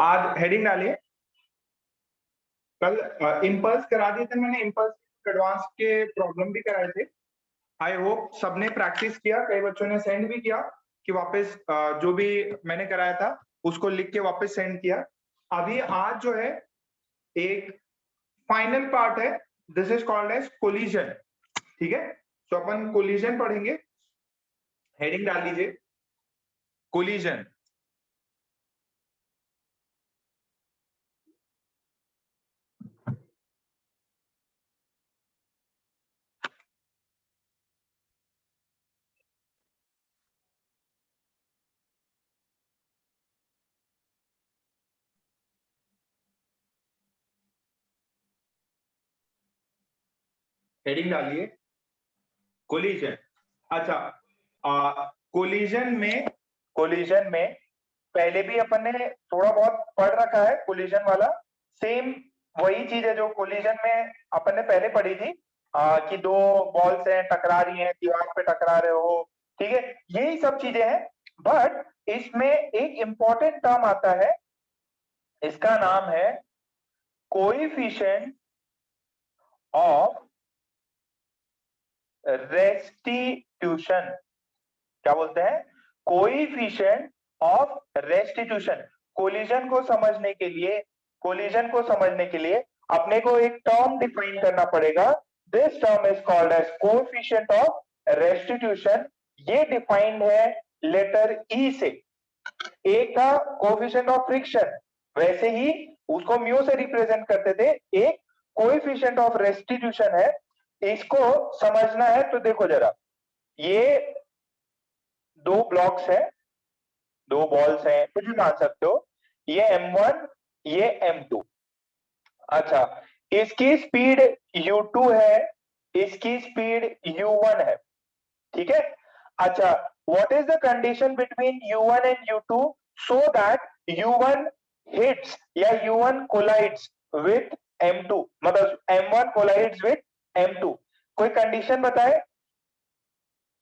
आज हेडिंग डालिए। कल इम्पल्स करा दिए थे मैंने, इम्पल्स एडवांस के प्रॉब्लम भी कराए थे। आई होप सबने प्रैक्टिस किया, कई बच्चों ने सेंड भी किया कि वापस जो भी मैंने कराया था उसको लिख के वापस सेंड किया। अभी आज जो है एक फाइनल पार्ट है, this is called as collision. ठीक है, तो अपन कोलिजन पढ़ेंगे। हेडिंग डाल लीजिए, कोलिजन। हेडिंग डालिए, कोलिजन। अच्छा, कोलिजन में पहले भी अपन ने थोड़ा बहुत पढ़ रखा है कोलिजन वाला। सेम वही चीज है जो कोलिजन में अपन ने पहले पढ़ी थी, कि दो बॉल्स हैं, टकरा रही हैं, दीवार पे टकरा रहे हो। ठीक है, यही सब चीजें हैं। बट इसमें एक इंपॉर्टेंट टर्म आता है, इसका नाम है कोएफिशिएंट ऑफ रेस्टिट्यूशन। क्या बोलते हैं? Coefficient of restitution. कोलिजन को समझने के लिए अपने को एक टर्म डिफाइन करना पड़ेगा। This term is called as coefficient of restitution. ये डिफाइंड है लेटर ई से। ए का कोएफिशिएंट ऑफ फ्रिक्शन, वैसे ही उसको म्यू से रिप्रेजेंट करते थे, एक कोएफिशिएंट ऑफ रेस्टिट्यूशन है। इसको समझना है तो देखो जरा, ये दो ब्लॉक्स है, दो बॉल्स हैं, कुछ भी मान सकते हो। ये M1, ये M2। अच्छा, इसकी स्पीड U2 है, इसकी स्पीड U1 है। ठीक है। अच्छा, what is the condition between U1 and U2 so that U1 hits या U1 कोलाइड्स विथ M2, मतलब M1 कोलाइड्स विथ M2? कोई कंडीशन बताए,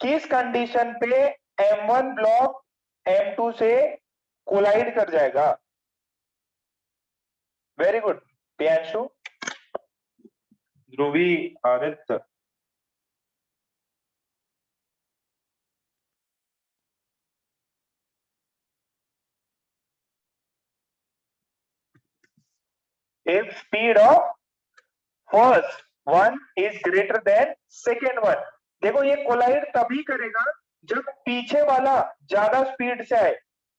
किस कंडीशन पे M1 ब्लॉक M2 से कोलाइड कर जाएगा? Very good, Priyanshu, Dhubri, Aditya. If speed of first one is greater than second one, देखो ये कोलाइड तभी करेगा जब पीछे वाला ज्यादा स्पीड से आए।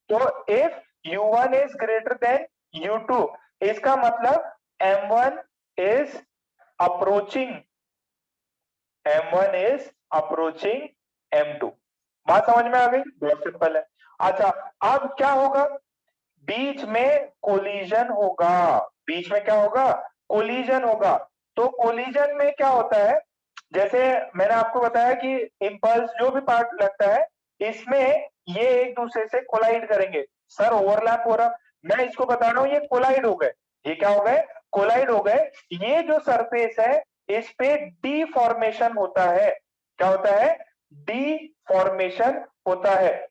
तो if U1 is greater than U2, इसका मतलब M1 is approaching M2। बात समझ में आ गई? बहुत सिंपल है। अच्छा, अब क्या होगा? बीच में कोलिजन होगा। बीच में क्या होगा? कोलिजन होगा। तो कोलिजन में क्या होता है, जैसे मैंने आपको बताया कि इंपल्स जो भी पार्ट लगता है, इसमें ये एक दूसरे से कोलाइड करेंगे। सर ओवरलैप हो रहा, मैं इसको बता रहा हूं ये कोलाइड हो गए। ये क्या हो गए? कोलाइड हो गए। ये जो सरफेस है इस पे डीफॉर्मेशन होता है। क्या होता है? डीफॉर्मेशन होता है।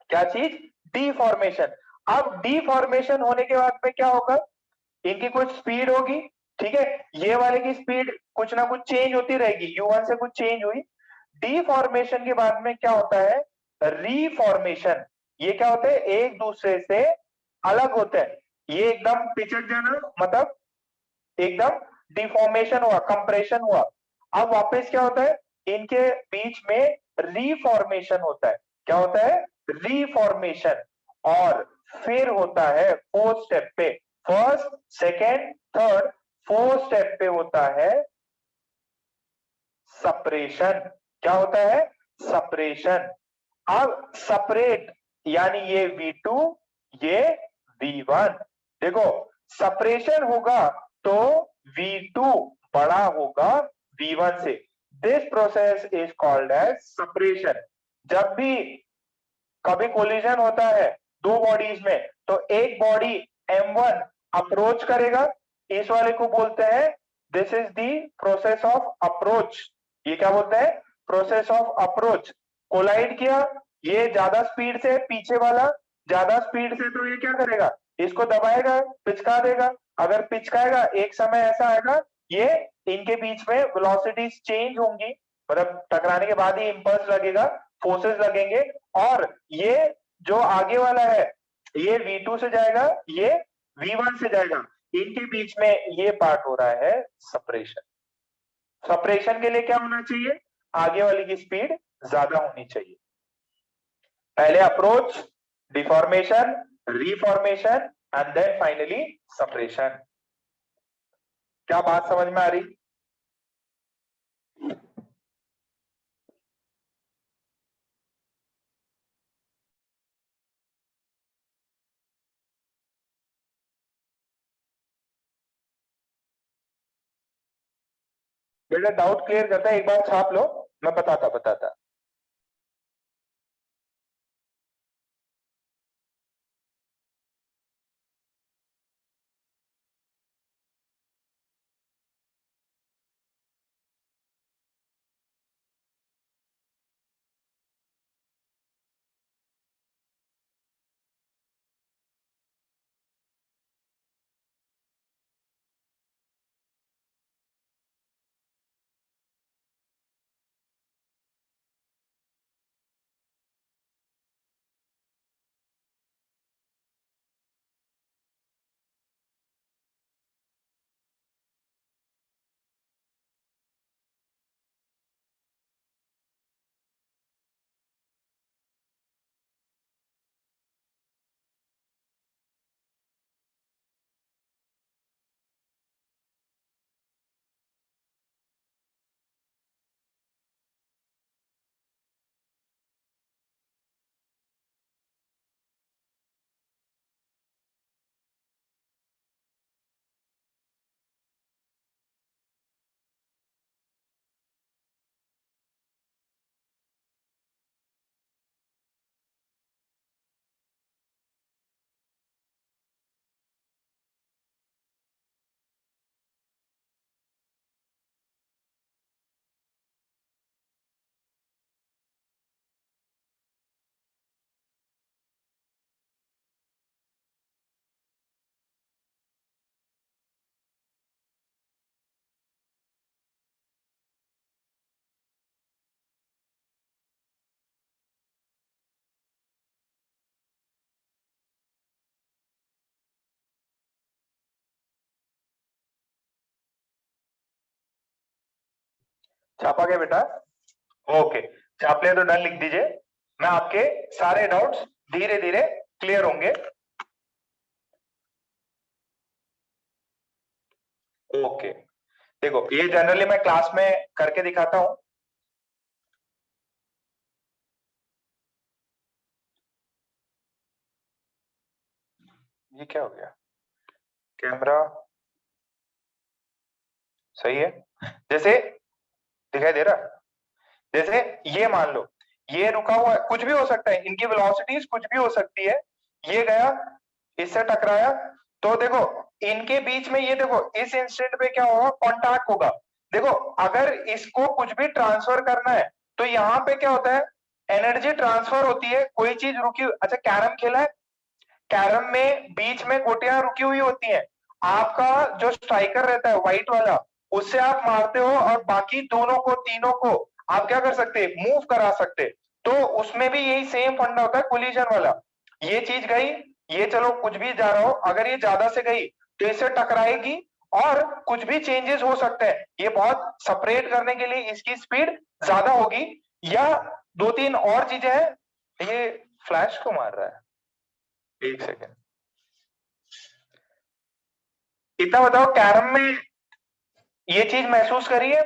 क्या चीज? डीफॉर्मेशन। अब डीफॉर्मेशन होने के बाद में क्या होगा? इनकी कुछ स्पीड होगी। ठीक है, ये वाले की स्पीड कुछ ना कुछ चेंज होती रहेगी, U1 से कुछ चेंज हुई। डीफॉर्मेशन के बाद में क्या होता है? रीफॉर्मेशन। ये क्या होता है? एक दूसरे से अलग होते हैं। ये एकदम पिचक जाना, मतलब एकदम डिफॉर्मेशन हुआ, कंप्रेशन हुआ। अब वापस क्या होता है? इनके बीच में रीफॉर्मेशन होता है। क्या होता है? रीफॉर्मेशन। और फिर होता है फोर्थ स्टेप पे, first second third, fourth step पे होता है सपरेशन। क्या होता है? सपरेशन। अब सेपरेट, यानी ये V2, ये V1। देखो, सपरेशन होगा तो V2 बड़ा होगा V1 से। This process is called as separation. जब भी कभी कोलिजन होता है दो बॉडीज में, तो एक बॉडी M1 अप्रोच करेगा, इस वाले को बोलते हैं, this is the process of approach. ये क्या बोलते हैं? Process of approach. कोलाइड किया, ये ज्यादा स्पीड से, पीछे वाला ज्यादा स्पीड से, तो ये क्या करेगा? इसको दबाएगा, पिचका देगा। अगर पिचकाएगा एक समय ऐसा आएगा, ये इनके बीच में वेलोसिटीज चेंज होंगी, मतलब टकराने के बाद ही इंपल्स लगेगा, फोर्सेस लगेंगे, और ये जो आगे वाला है ये V2 से जाएगा, ये V1 से जाएगा, इनके बीच में ये पार्ट हो रहा है सेपरेशन। सेपरेशन के लिए क्या होना चाहिए? आगे वाली की स्पीड ज्यादा होनी चाहिए। पहले approach, deformation, reformation and then finally separation. क्या बात समझ में आ रही? बेटा डाउट क्लियर करता है, एक बार छाप लो, मैं बताता। छापा गया बेटा? ओके, छाप लिया तो डन लिख दीजिए। मैं आपके सारे डाउट्स धीरे धीरे क्लियर होंगे। ओके, देखो ये जनरली मैं क्लास में करके दिखाता हूं। ये क्या हो गया? कैमरा सही है? जैसे दिखाई दे रहा? जैसे ये मान लो ये रुका हुआ है, कुछ भी हो सकता है, इनकी वेलोसिटीज कुछ भी हो सकती है। ये गया, इससे टकराया, तो देखो इनके बीच में ये देखो इस इंस्टेंट पे क्या होगा? कांटेक्ट होगा। देखो अगर इसको कुछ भी ट्रांसफर करना है तो यहाँ पे क्या होता है? एनर्जी ट्रांसफर होती है। कोई चीज रुकी, अच्छा कैरम खेला है? कैरम में बीच में गोटियां रुकी हुई होती हैं। आपका जो स्ट्राइकर रहता है व्हाइट वाला, उससे आप मारते हो और बाकी दोनों को, तीनों को आप क्या कर सकते? मूव करा सकते। तो उसमें भी यही सेम फंडा होता है कोलिजन वाला। ये चीज गई, ये चलो कुछ भी जा रहा हो, अगर ये ज्यादा से गई तो इससे टकराएगी और कुछ भी चेंजेस हो सकते हैं। ये बहुत सेपरेट करने के लिए इसकी स्पीड ज्यादा होगी, या दो तीन और चीजें हैं। ये फ्लैश को मार रहा है, एक सेकेंड। इतना बताओ, कैरम में ये चीज महसूस करी है?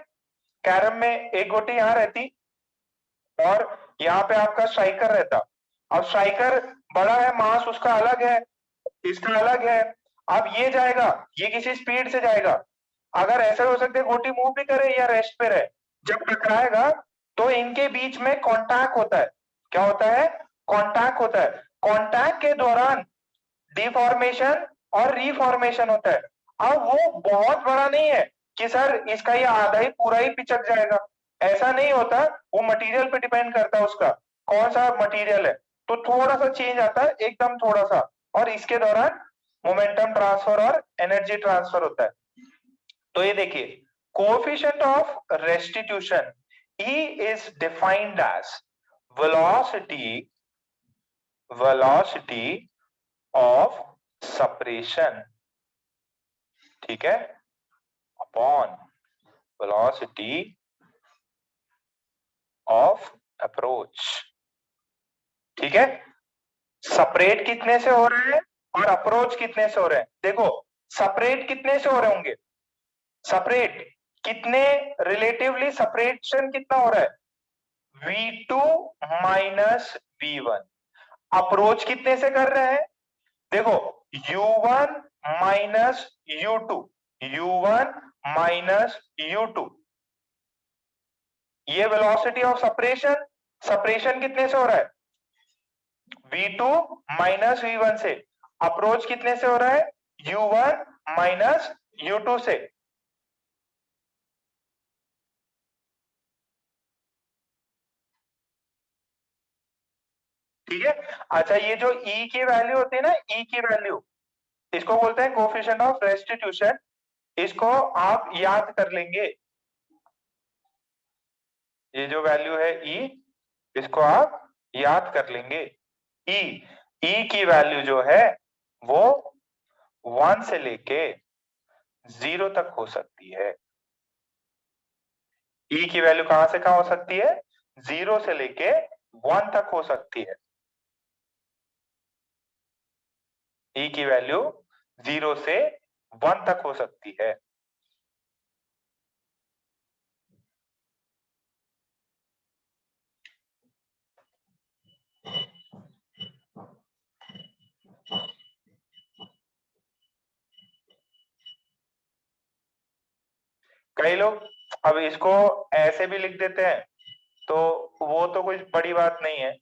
कैरम में एक गोटी यहां रहती और यहाँ पे आपका स्ट्राइकर रहता। अब स्ट्राइकर बड़ा है, मास उसका अलग है, इसका अलग है। अब ये जाएगा, ये किसी स्पीड से जाएगा। अगर ऐसा हो सकता है गोटी मूव भी करे या रेस्ट पे रहे, जब टकराएगा तो इनके बीच में कांटेक्ट होता है। क्या होता है? कांटेक्ट होता है। कांटेक्ट के दौरान डिफॉर्मेशन और रिफॉर्मेशन होता है। अब वो बहुत बड़ा नहीं है कि सर इसका ये आधा ही पूरा ही पिचक जाएगा, ऐसा नहीं होता। वो मटेरियल पे डिपेंड करता है उसका कौन सा मटेरियल है, तो थोड़ा सा चेंज आता है, एकदम थोड़ा सा। और इसके दौरान मोमेंटम ट्रांसफर और एनर्जी ट्रांसफर होता है। तो ये देखिए, coefficient of restitution E is defined as velocity of separation, ठीक है, अपॉन velocity of approach, ठीक है। सेपरेट कितने से हो रहे हैं और अप्रोच कितने से हो रहे हैं? देखो, सेपरेट कितने से हो रहे होंगे? सेपरेट कितने, रिलेटिवली सेपरेशन कितना हो रहा है? V2 minus V1। अप्रोच कितने से कर रहे हैं? देखो, U1 minus U2, U1 minus U2, ये वेलोसिटी ऑफ सेपरेशन। सेपरेशन कितने से हो रहा है? V2 माइनस V1 से। अप्रोच कितने से हो रहा है? U1 माइनस U2 से। ठीक है। अच्छा, ये जो E की वैल्यू होती है ना, E की वैल्यू, इसको बोलते हैं कोएफिशिएंट ऑफ रेस्टिट्यूशन। इसको आप याद कर लेंगे, ये जो वैल्यू है E, इसको आप याद कर लेंगे। E की वैल्यू जो है वो 1 से लेके 0 तक हो सकती है। E की वैल्यू कहां से कहां हो सकती है? 0 से लेके 1 तक हो सकती है। E की वैल्यू 0 से 1 तक हो सकती है। कई लोग अब इसको ऐसे भी लिख देते हैं, तो वो तो कुछ बड़ी बात नहीं है।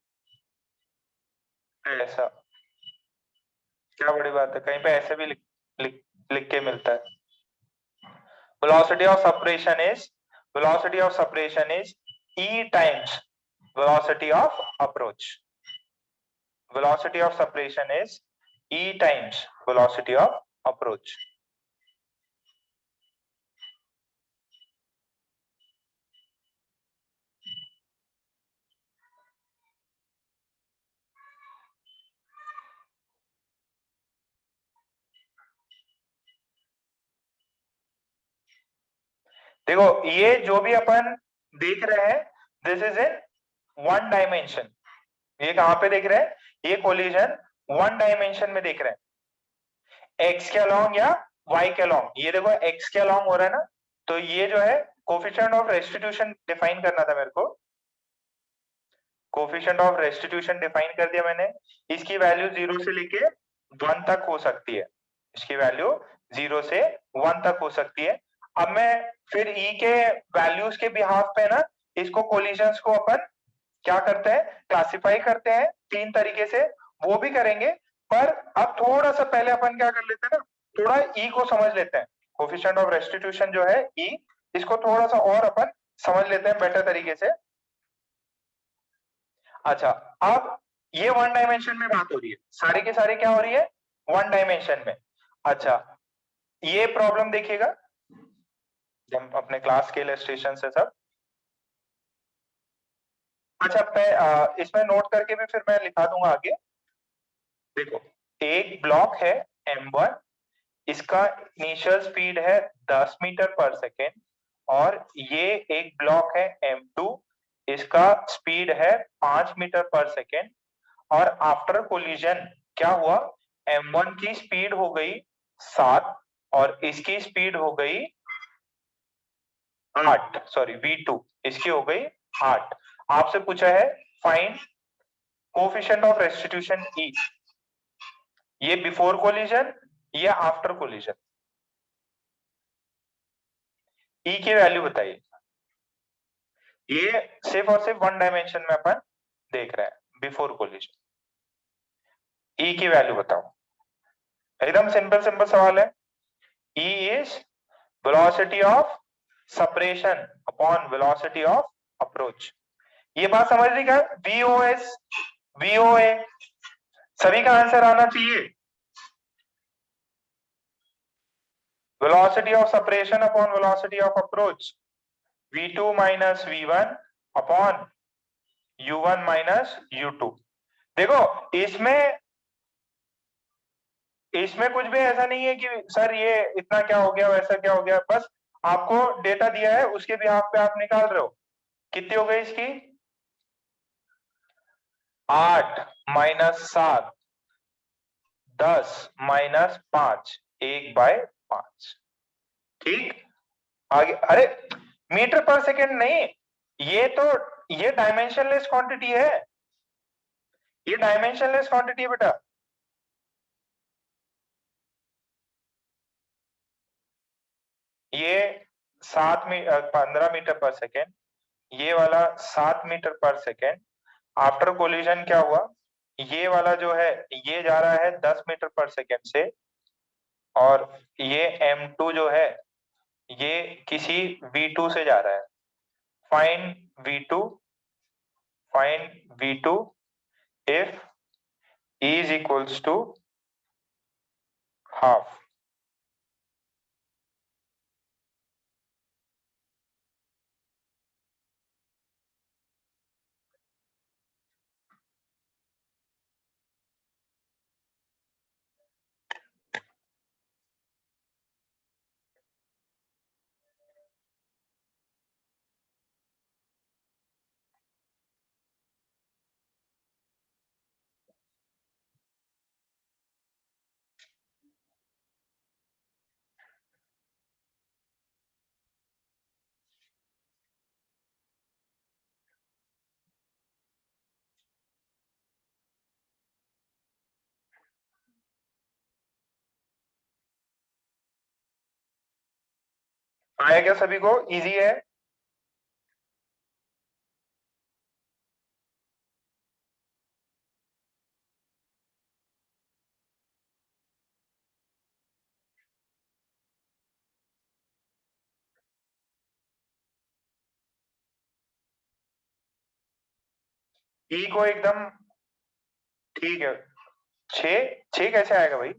ऐसा क्या बड़ी बात है? कहीं पे ऐसे भी लिख के मिलता है। velocity of separation is E times velocity of approach. Velocity of separation is E times velocity of approach. देखो, ये जो भी अपन देख रहे हैं, this is in one dimension. ये कहां पे देख रहे हैं? ये कोलिजन वन डायमेंशन में देख रहे हैं, एक्स के अलोंग या वाई के अलोंग। ये देखो, एक्स के अलोंग हो रहा है ना, तो ये जो है कोफिशिएंट ऑफ रेस्टिट्यूशन डिफाइन करना था मेरे को। कोफिशिएंट ऑफ रेस्टिट्यूशन डिफाइन कर दिया मैंने। इसकी वैल्यू 0 से लेके 1 तक हो सकती है। इसकी वैल्यू 0 से 1 तक हो सकती है। अब मैं फिर E के वैल्यूज के बिहाफ पे ना, इसको कोलिजन्स को अपन क्या करते हैं? क्लासिफाई करते हैं 3 तरीके से, वो भी करेंगे। पर अब थोड़ा सा पहले अपन क्या कर लेते हैं ना, थोड़ा E को समझ लेते हैं। कोफिशिएंट ऑफ रेस्टिट्यूशन जो है E, इसको थोड़ा सा और अपन समझ लेते हैं बेटर तरीके से। अच्छा, अब ये वन डायमेंशन में बात हो रही है, सारे के सारे क्या हो रही है? वन डायमेंशन में। अच्छा, ये प्रॉब्लम देखिएगा जब अपने क्लास के इलस्ट्रेशन से सब। अच्छा, मैं इसमें नोट करके भी फिर मैं लिखा दूंगा आगे। देखो, एक ब्लॉक है M1, इसका इनिशियल स्पीड है 10 मीटर पर सेकेंड, और ये एक ब्लॉक है M2, इसका स्पीड है 5 मीटर पर सेकेंड। और आफ्टर कोलिजन क्या हुआ? M1 की स्पीड हो गई 7 और इसकी स्पीड हो गई 8, सॉरी V2 इसकी हो गई 8। आपसे पूछा है find coefficient of restitution E, ये बिफोर कोलिजन या आफ्टर कोलिजन? E की वैल्यू बताइए। ये सिर्फ और सिर्फ वन डायमेंशन में अपन देख रहे हैं, बिफोर कोलिजन। E की वैल्यू बताओ। एकदम सिंपल सिंपल सवाल है। E is velocity of separation upon velocity of approach. ये बात समझ रही क्या? VOS VOA सभी का आंसर आना चाहिए। velocity of separation upon velocity of approach, v2 minus v1 upon u1 minus u2। देखो इसमें कुछ भी ऐसा नहीं है कि सर ये इतना क्या हो गया वैसा क्या हो गया, बस आपको डेटा दिया है उसके बिहाफ पे आप निकाल रहे हो। कितनी हो गई इसकी 8 माइनस 7 10 माइनस 5 1/5। ठीक, आगे अरे मीटर पर सेकेंड नहीं, ये डायमेंशनलेस क्वांटिटी है, ये डायमेंशनलेस क्वांटिटी है बेटा। ये 15 मीटर पर सेकेंड, ये वाला 7 मीटर पर सेकेंड। आफ्टर कोलिजन क्या हुआ, ये वाला जो है ये जा रहा है 10 मीटर पर सेकेंड से, और ये m2 जो है ये किसी v2 से जा रहा है। Find v2 if e is equals to half। आया क्या सभी को, इजी है? ई को एकदम ठीक है। 6 कैसे आएगा भाई?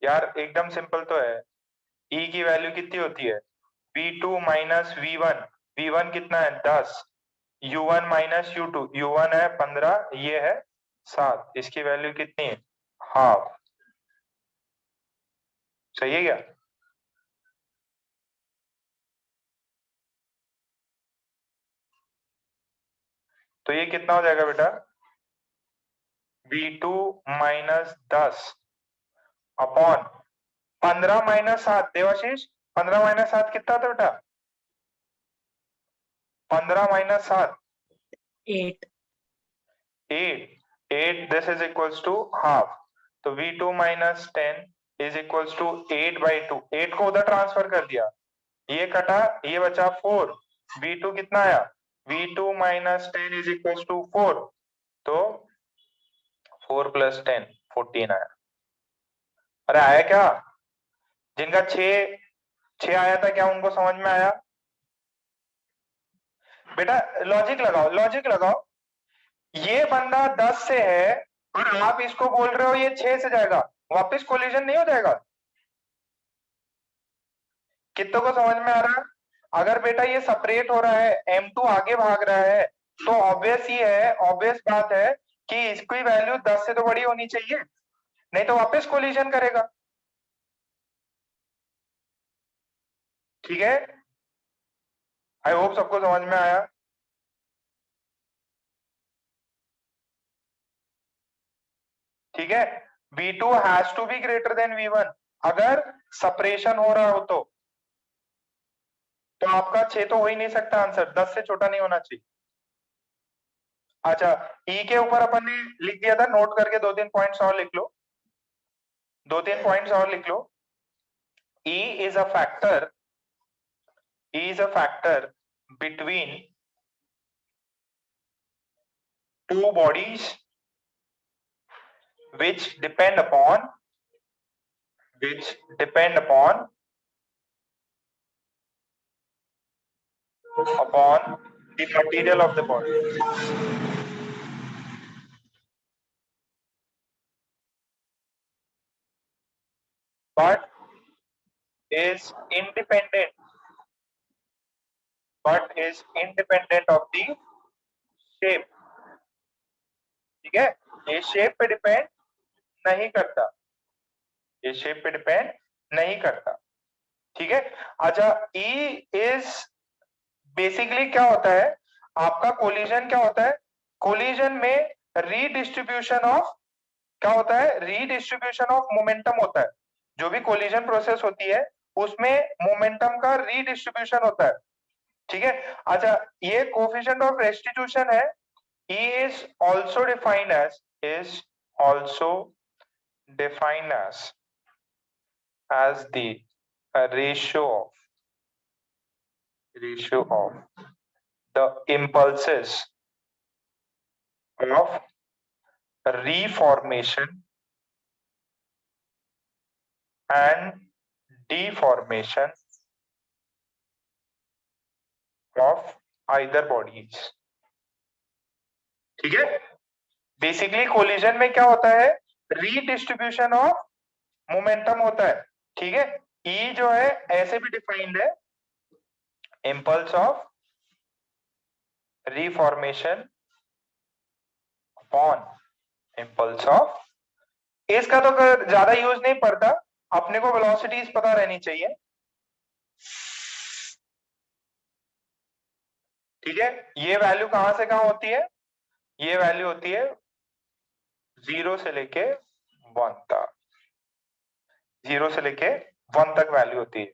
यार एकदम सिंपल तो है। ई की वैल्यू कितनी होती है, v2 माइनस v1। v1 कितना है 10, u1 माइनस u2, u1 है 15, ये है 7, इसकी वैल्यू कितनी है हाफ। सही है क्या? तो ये कितना हो जाएगा बेटा, v2 minus 10 upon 15 minus 7। Devashish 15 minus 7 कितना था बेटा? 15 minus 7 8 this is equals to half. तो v2 minus 10 is equals to 8/2। 8 को उधर ट्रांसफर कर दिया, ये कटा, ये बचा 4। v2 कितना आया, v2 minus 10 is equals to 4। तो 4 प्लस 10 14 आया। अरे आया क्या? जिनका 6 आया था क्या उनको समझ में आया? बेटा लॉजिक लगाओ। ये बंदा 10 से है और आप इसको बोल रहे हो ये 6 से जाएगा, वापस कोलिजन नहीं हो जाएगा? कितनों को समझ में आ रहा है? अगर बेटा ये सेपरेट हो रहा है, m2 आगे भाग रहा है, तो ऑब्वियस बात है कि इसकी वैल्यू 10 से तो बड़ी होनी चाहिए, नहीं तो वापस कोलिजन करेगा। ठीक है, आई होप सबको समझ में आया। ठीक है, v2 has to be greater than v1 अगर सेपरेशन हो रहा हो तो आपका 6 तो हो ही नहीं सकता, आंसर 10 से छोटा नहीं होना चाहिए। अच्छा, ई के ऊपर अपन ने लिख दिया था, नोट करके 2-3 पॉइंट्स और लिख लो, 2-3 पॉइंट्स और लिख लो। E is a factor between two bodies which depend upon the material of the body। is independent of the shape. ठीक है, ये शेप पे डिपेंड नहीं करता, ये शेप पे डिपेंड नहीं करता। ठीक है, अच्छा ई इज बेसिकली क्या होता है, आपका कोलिजन क्या होता है, कोलिजन में रीडिस्ट्रीब्यूशन ऑफ क्या होता है, रीडिस्ट्रीब्यूशन ऑफ मोमेंटम होता है। जो भी कोलिजन प्रोसेस होती है उसमें मोमेंटम का रीडिस्ट्रीब्यूशन होता है। ठीक है, अच्छा ये कोफिशिएंट ऑफ रेस्टिट्यूशन है, E is also defined as the ratio of the impulses of reformation and deformation of either bodies। ठीक है, बेसिकली कोलिजन में क्या होता है, रीडिस्ट्रीब्यूशन ऑफ मोमेंटम होता है। ठीक है, ई जो है ऐसे भी डिफाइंड है, impulse of reformation upon impulse of, इसका तो ज्यादा यूज नहीं पड़ता, अपने को वेलोसिटीज पता रहनी चाहिए। ठीक है, ये वैल्यू कहां से कहां होती है, ये वैल्यू होती है 0 से लेके 1 तक, 0 से लेके 1 तक वैल्यू होती है।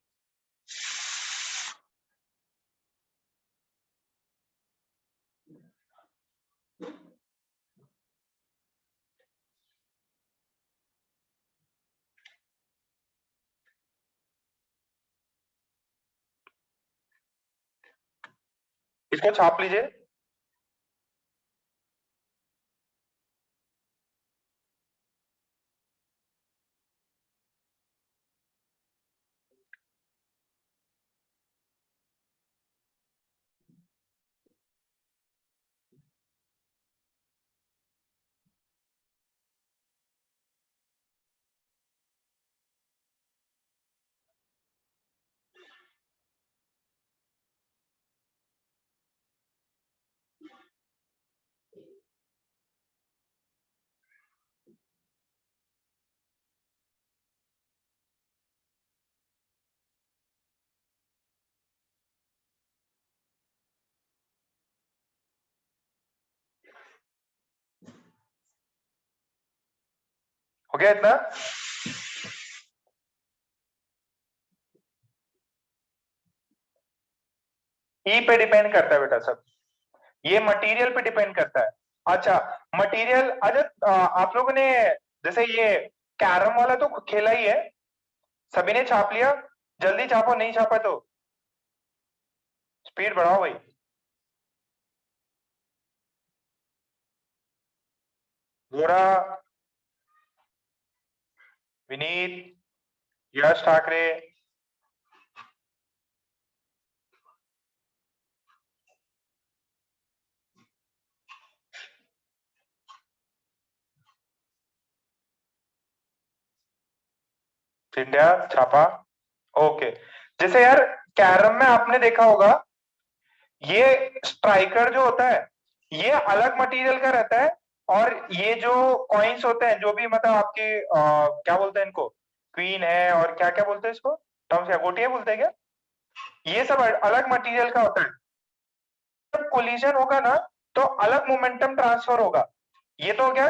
इसको छाप लीजिए। हो गया इतना? ई पे डिपेंड करता है बेटा सब, ये मटेरियल पे डिपेंड करता है। अच्छा मटेरियल, अच्छा आप लोगों ने जैसे ये कैरम वाला तो खेला ही है, सभी ने छाप लिया, जल्दी छापो, नहीं छापा तो स्पीड बढ़ाओ भाई। गोरा, विनीत, यश ठाकरे, इंडिया छापा। ओके, जैसे यार कैरम में आपने देखा होगा, ये स्ट्राइकर जो होता है ये अलग मटेरियल का रहता है, और ये जो कॉइन्स होते हैं, जो भी मतलब आपके क्या बोलते हैं इनको, क्वीन है और क्या क्या बोलते हैं इसको, टर्म्स क्या, गोटियां बोलते हैं क्या, ये सब अलग मटेरियल का होता है। जब कोलिजन होगा ना तो अलग मोमेंटम ट्रांसफर होगा। ये तो हो गया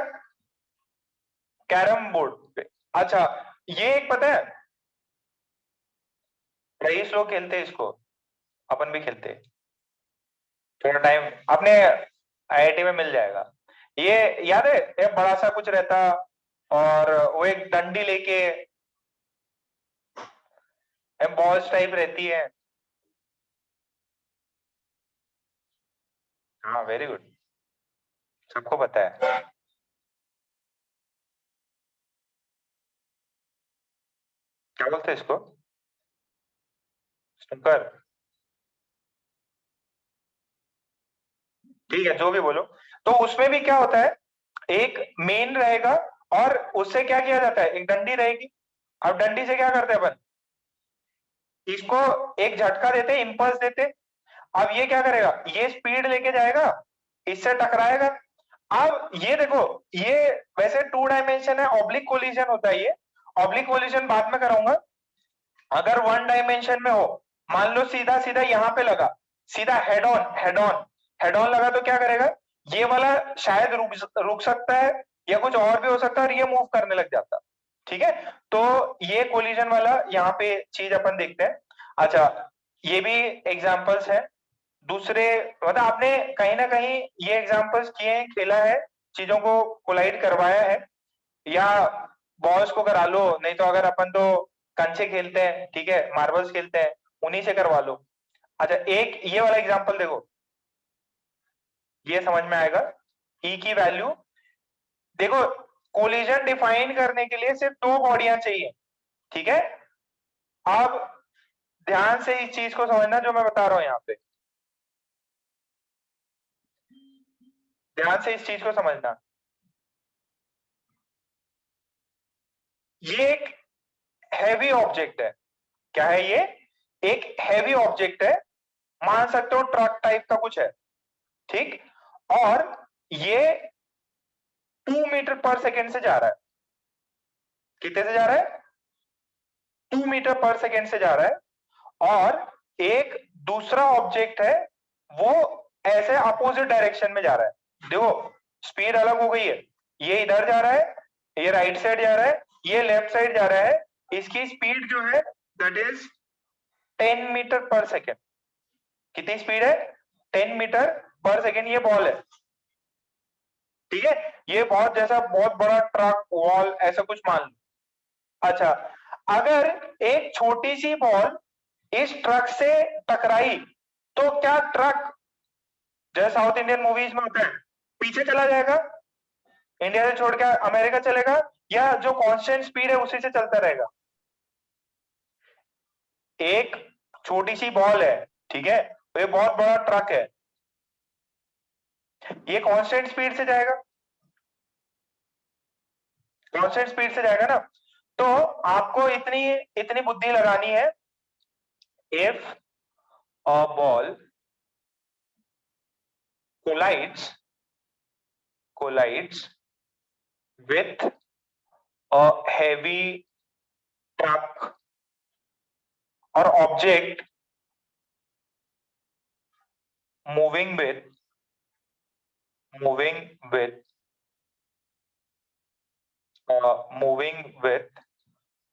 कैरम बोर्ड पे। अच्छा ये एक पता है, रईस लोग खेलते हैं इसको, अपन भी खेलते हैं, थोड़ा टाइम अपने आईआईटी में मिल जाएगा। ये याद है, एक बड़ा सा कुछ रहता और वो एक डंडी लेके बॉल्स टाइप रहती है। हाँ वेरी गुड, सबको पता है। क्या बोलते हैं इसको, स्नूकर, ठीक है जो भी बोलो। तो उसमें भी क्या होता है, एक मेन रहेगा और उससे क्या किया जाता है, एक डंडी रहेगी। अब डंडी से क्या करते हैं अपन, इसको एक झटका देते, इंपल्स देते। अब ये क्या करेगा, ये स्पीड लेके जाएगा, इससे टकराएगा। अब ये देखो, ये वैसे 2 डायमेंशन है, ऑब्लिक कोलिजन होता है ये। ऑब्लिक कोलिजन बाद में कराऊंगा। अगर 1 डायमेंशन में हो, मान लो सीधा सीधा यहाँ पे लगा, सीधा head on, head on, head on लगा, तो क्या करेगा, ये वाला शायद रुक सकता है, या कुछ और भी हो सकता है, और ये मूव करने लग जाता। ठीक है, तो ये कोलिजन वाला यहाँ पे चीज अपन देखते हैं। अच्छा, ये भी एग्जांपल्स है दूसरे, मतलब आपने कहीं ना कहीं ये एग्जांपल्स किए हैं, खेला है, चीजों को कोलाइड करवाया है, या बॉल्स को करा लो, नहीं तो अगर अपन तो कंचे खेलते हैं, ठीक है, मार्बल्स खेलते हैं, उन्हीं से करवा लो। अच्छा, एक ये वाला एग्जांपल देखो, ये समझ में आएगा। ई की वैल्यू देखो, कोलिजन डिफाइन करने के लिए सिर्फ 2 बॉडियां चाहिए, ठीक है। अब ध्यान से इस चीज को समझना जो मैं बता रहा हूं यहाँ पे, ध्यान से इस चीज को समझना। ये एक हैवी ऑब्जेक्ट है। क्या है ये, एक हैवी ऑब्जेक्ट है, मान सकते हो ट्रक टाइप का कुछ है, ठीक। और ये 2 मीटर पर सेकेंड से जा रहा है। कितने से जा रहा है, 2 मीटर पर सेकेंड से जा रहा है। और एक दूसरा ऑब्जेक्ट है, वो ऐसे अपोजिट डायरेक्शन में जा रहा है। देखो, स्पीड अलग हो गई है, ये इधर जा रहा है, ये राइट साइड जा रहा है, ये लेफ्ट साइड जा रहा है। इसकी स्पीड जो है दैट इज 10 मीटर पर सेकेंड। कितनी स्पीड है, 10 मीटर पर सेकेंड। ये बॉल है, ठीक है, ये बहुत जैसा बहुत बड़ा ट्रक, वॉल, ऐसा कुछ मान लो। अच्छा, अगर एक छोटी सी बॉल इस ट्रक से टकराई, तो क्या ट्रक, जैसे साउथ इंडियन मूवीज में होता है, पीछे चला जाएगा, इंडिया से छोड़ के अमेरिका चलेगा, या जो कांस्टेंट स्पीड है उसी से चलता रहेगा। एक छोटी सी बॉल है, ठीक है, तो ये बहुत बड़ा ट्रक है, ये कांस्टेंट स्पीड से जाएगा, कांस्टेंट स्पीड से जाएगा ना। तो आपको इतनी इतनी बुद्धि लगानी है, if a ball collides collides with a heavy truck or object moving with moving with moving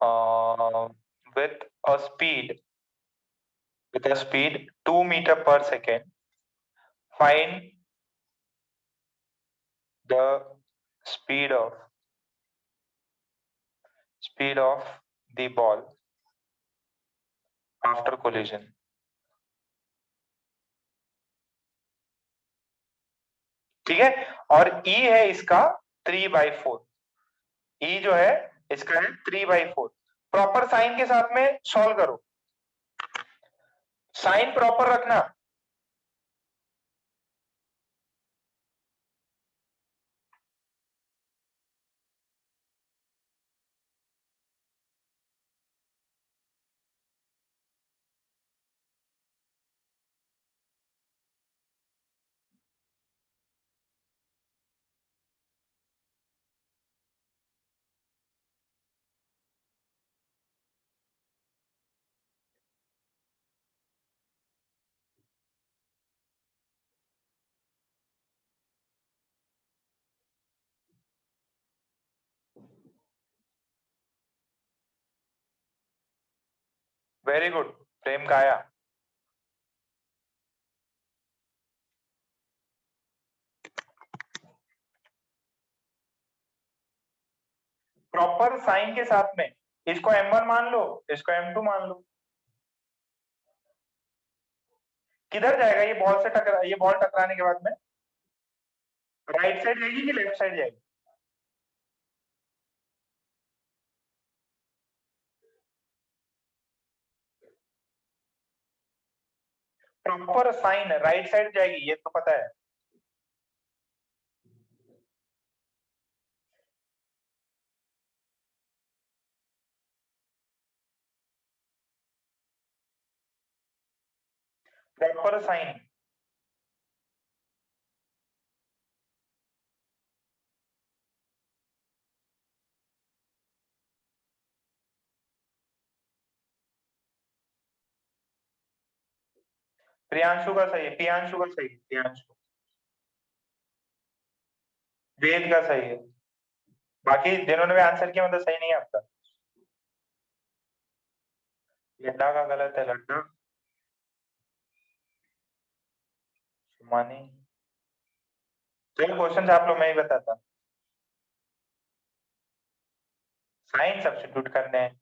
uh, with a speed with a speed 2 meter per second, find the speed of speed of the ball after collision। ठीक है, और E है इसका 3/4, ई जो है इसका है 3/4। Proper sign के साथ में सॉल्व करो, साइन प्रॉपर रखना। Very good, Prem Kaya. Proper sign के साथ में इसको M1 मान लो, इसको M2 मान लो। किधर जाएगा ये बॉल से टकरा, ये बॉल टकराने के बाद में राइट साइड जाएगी कि लेफ्ट साइड जाएगी? प्रॉपर साइन राइट साइड जाएगी, ये तो पता है। Proper sign. प्रियांशु का सही है, प्रियांशु का सही है, प्रियांशु। वेद का सही है। बाकी जिन्होंने भी आंसर किया मतलब सही नहीं है आपका। लड्डा का गलत है, लड्डा। सुमानी। चलो क्वेश्चन आप लोग, मैं ही बताता। साइन सब्स्टिट्यूट करने हैं।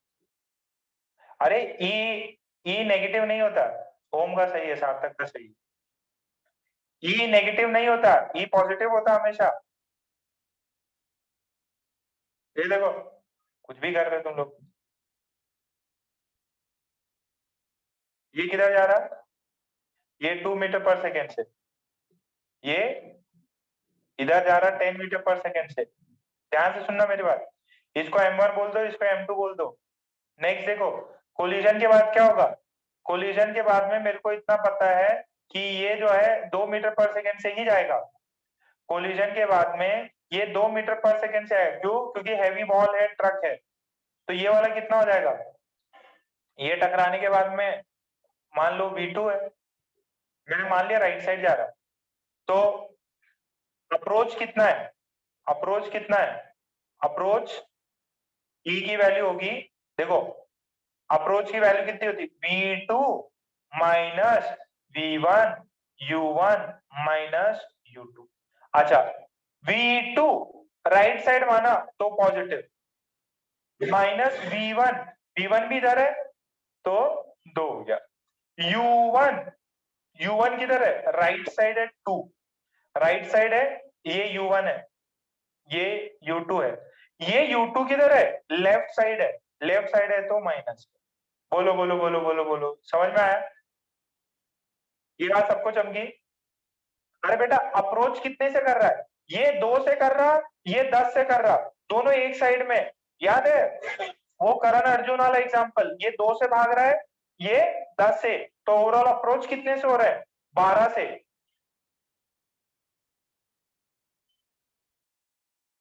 अरे ई नेगेटिव नहीं होता। ओम का सही है, सार्थक का सही है। ई नेगेटिव नहीं होता, ई पॉजिटिव होता हमेशा। ये देखो, कुछ भी कर रहे हो तुम लोग। ये किधर जा रहा है? ये 2 मीटर पर सेकेंड से। ये इधर जा रहा है 10 मीटर पर सेकेंड से। ध्यान से सुनना मेरी बात। इसको M1 बोल दो, इसको M2 बोल दो। नेक्स्ट देखो, कोलिजन के बाद क्या होगा? कोलिजन के बाद में मेरे को इतना पता है कि ये जो है 2 मीटर पर सेकेंड से ही जाएगा। कोलिजन के बाद में ये 2 मीटर पर सेकेंड से आएगा। क्यों? क्योंकि हैवी बॉल है, ट्रक है। तो ये वाला कितना हो जाएगा? ये टकराने के बाद में मान लो V2 है, मैंने मान लिया राइट साइड जा रहा है। तो अप्रोच कितना है? अप्रोच कितना है? अप्रोच ई की वैल्यू होगी, देखो अप्रोच की वैल्यू कितनी होती? V2 minus V1 U1 minus U2। अच्छा, V2 राइट साइड माना तो पॉजिटिव, माइनस V1, V1 भी इधर है तो 2 हो गया। U1, U1 किधर है? राइट साइड है 2, राइट साइड है, ये U1 है, ये U2 है। ये U2 किधर है? लेफ्ट साइड है, लेफ्ट साइड है तो माइनस। बोलो बोलो बोलो बोलो बोलो, समझ में आया? ये बात सबको चमकी? अरे बेटा, अप्रोच कितने से कर रहा है? ये 2 से कर रहा, ये 10 से कर रहा, दोनों एक साइड में। याद है वो करण अर्जुन वाला एग्जांपल? ये 2 से भाग रहा है, ये 10 से। तो ओवरऑल अप्रोच कितने से हो रहा है? 12 से।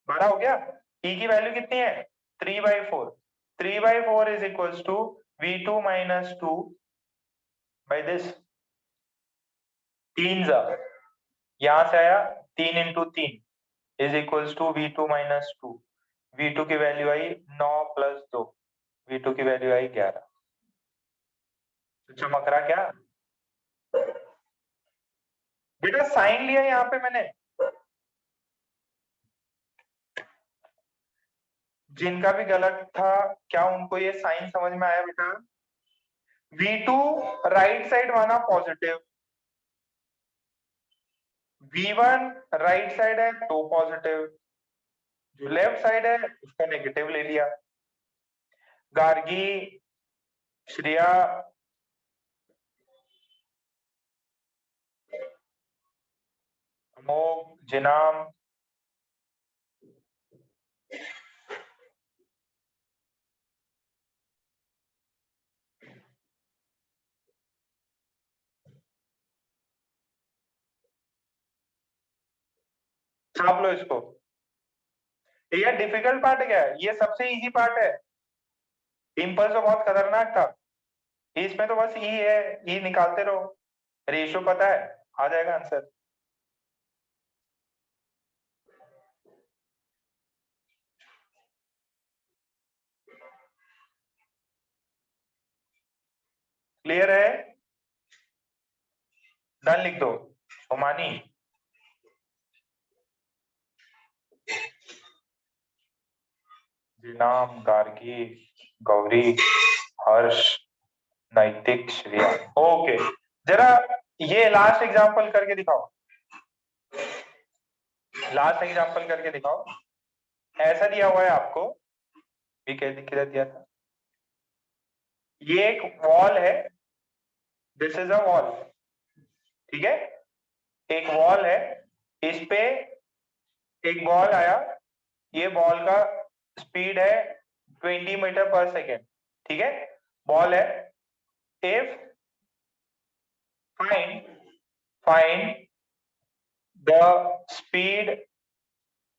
12 हो गया। ई की वैल्यू कितनी है? 3/4। 3/4 is equals to V2 minus 2 by this. 3 यहां से आया, 3 × 3 is equals to V2 minus 2। V2 की वैल्यू आई 9 प्लस 2, V2 की वैल्यू आई 11। तो चमक रहा क्या बेटा? साइन लिया यहाँ पे मैंने। जिनका भी गलत था, क्या उनको ये साइन समझ में आया बेटा? V2 राइट साइड माना पॉजिटिव, V1 राइट साइड है तो पॉजिटिव, जो लेफ्ट साइड है उसका नेगेटिव ले लिया। गार्गी, श्रेया, अमोघ, जिनाम, छाप लो इसको। ये डिफिकल्ट पार्ट क्या है? ये सबसे इजी पार्ट है। इम्पल्स तो बहुत खतरनाक था, इसमें तो बस ई है, ई निकालते रहो, रेशियो पता है, आ जाएगा आंसर। क्लियर है? डन लिख दो। ओमानी, जिनाम, गार्गी, गौरी, हर्ष, नैतिक, श्रेया। ओके, जरा ये लास्ट एग्जांपल करके दिखाओ, लास्ट एग्जांपल करके दिखाओ। ऐसा दिया हुआ है आपको, ये किधर दिया था? ये एक वॉल है, दिस इज अ वॉल, ठीक है? एक वॉल है, इस पे एक बॉल आया, ये बॉल का स्पीड है 20 मीटर पर सेकेंड, ठीक है? बॉल है, if find the speed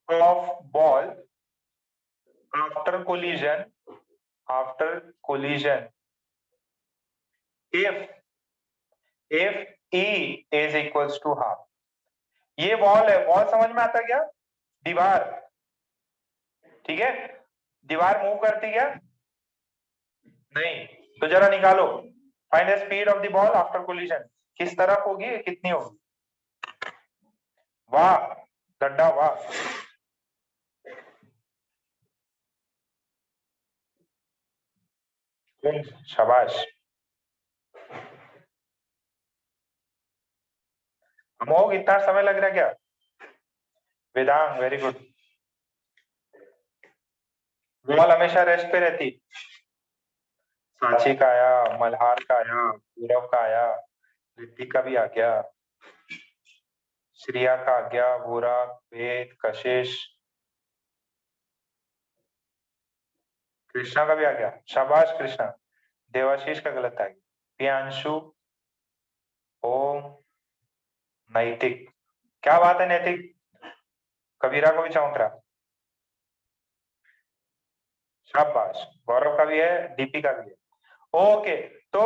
of ball after collision if E is equals to half। ये बॉल है, बॉल समझ में आता क्या? दीवार, ठीक है, दीवार मूव करती क्या? नहीं, तो जरा निकालो, find the speed of the ball after collision, किस तरफ होगी, कितनी होगी? वाह गड्ढा, वाह, शाबाश। अमोघ, इतना समय लग रहा है क्या? Vedang, very good. बॉल हमेशा रेस्ट पे रहती। सांची का आया, मल्हार का आया, पूरव का आया, ऋतिक का भी आ गया, श्रिया का आ गया, वोरा, वेद, कशिश, कृष्णा का भी आ गया, शाबाश कृष्णा। देवाशीष का गलत आ गया, प्रियांशु, ओम, नैतिक, क्या बात है नैतिक, कबीरा को भी चौंक रहा, शाबाश। गौरव का भी है, डीपी का भी है। ओके, तो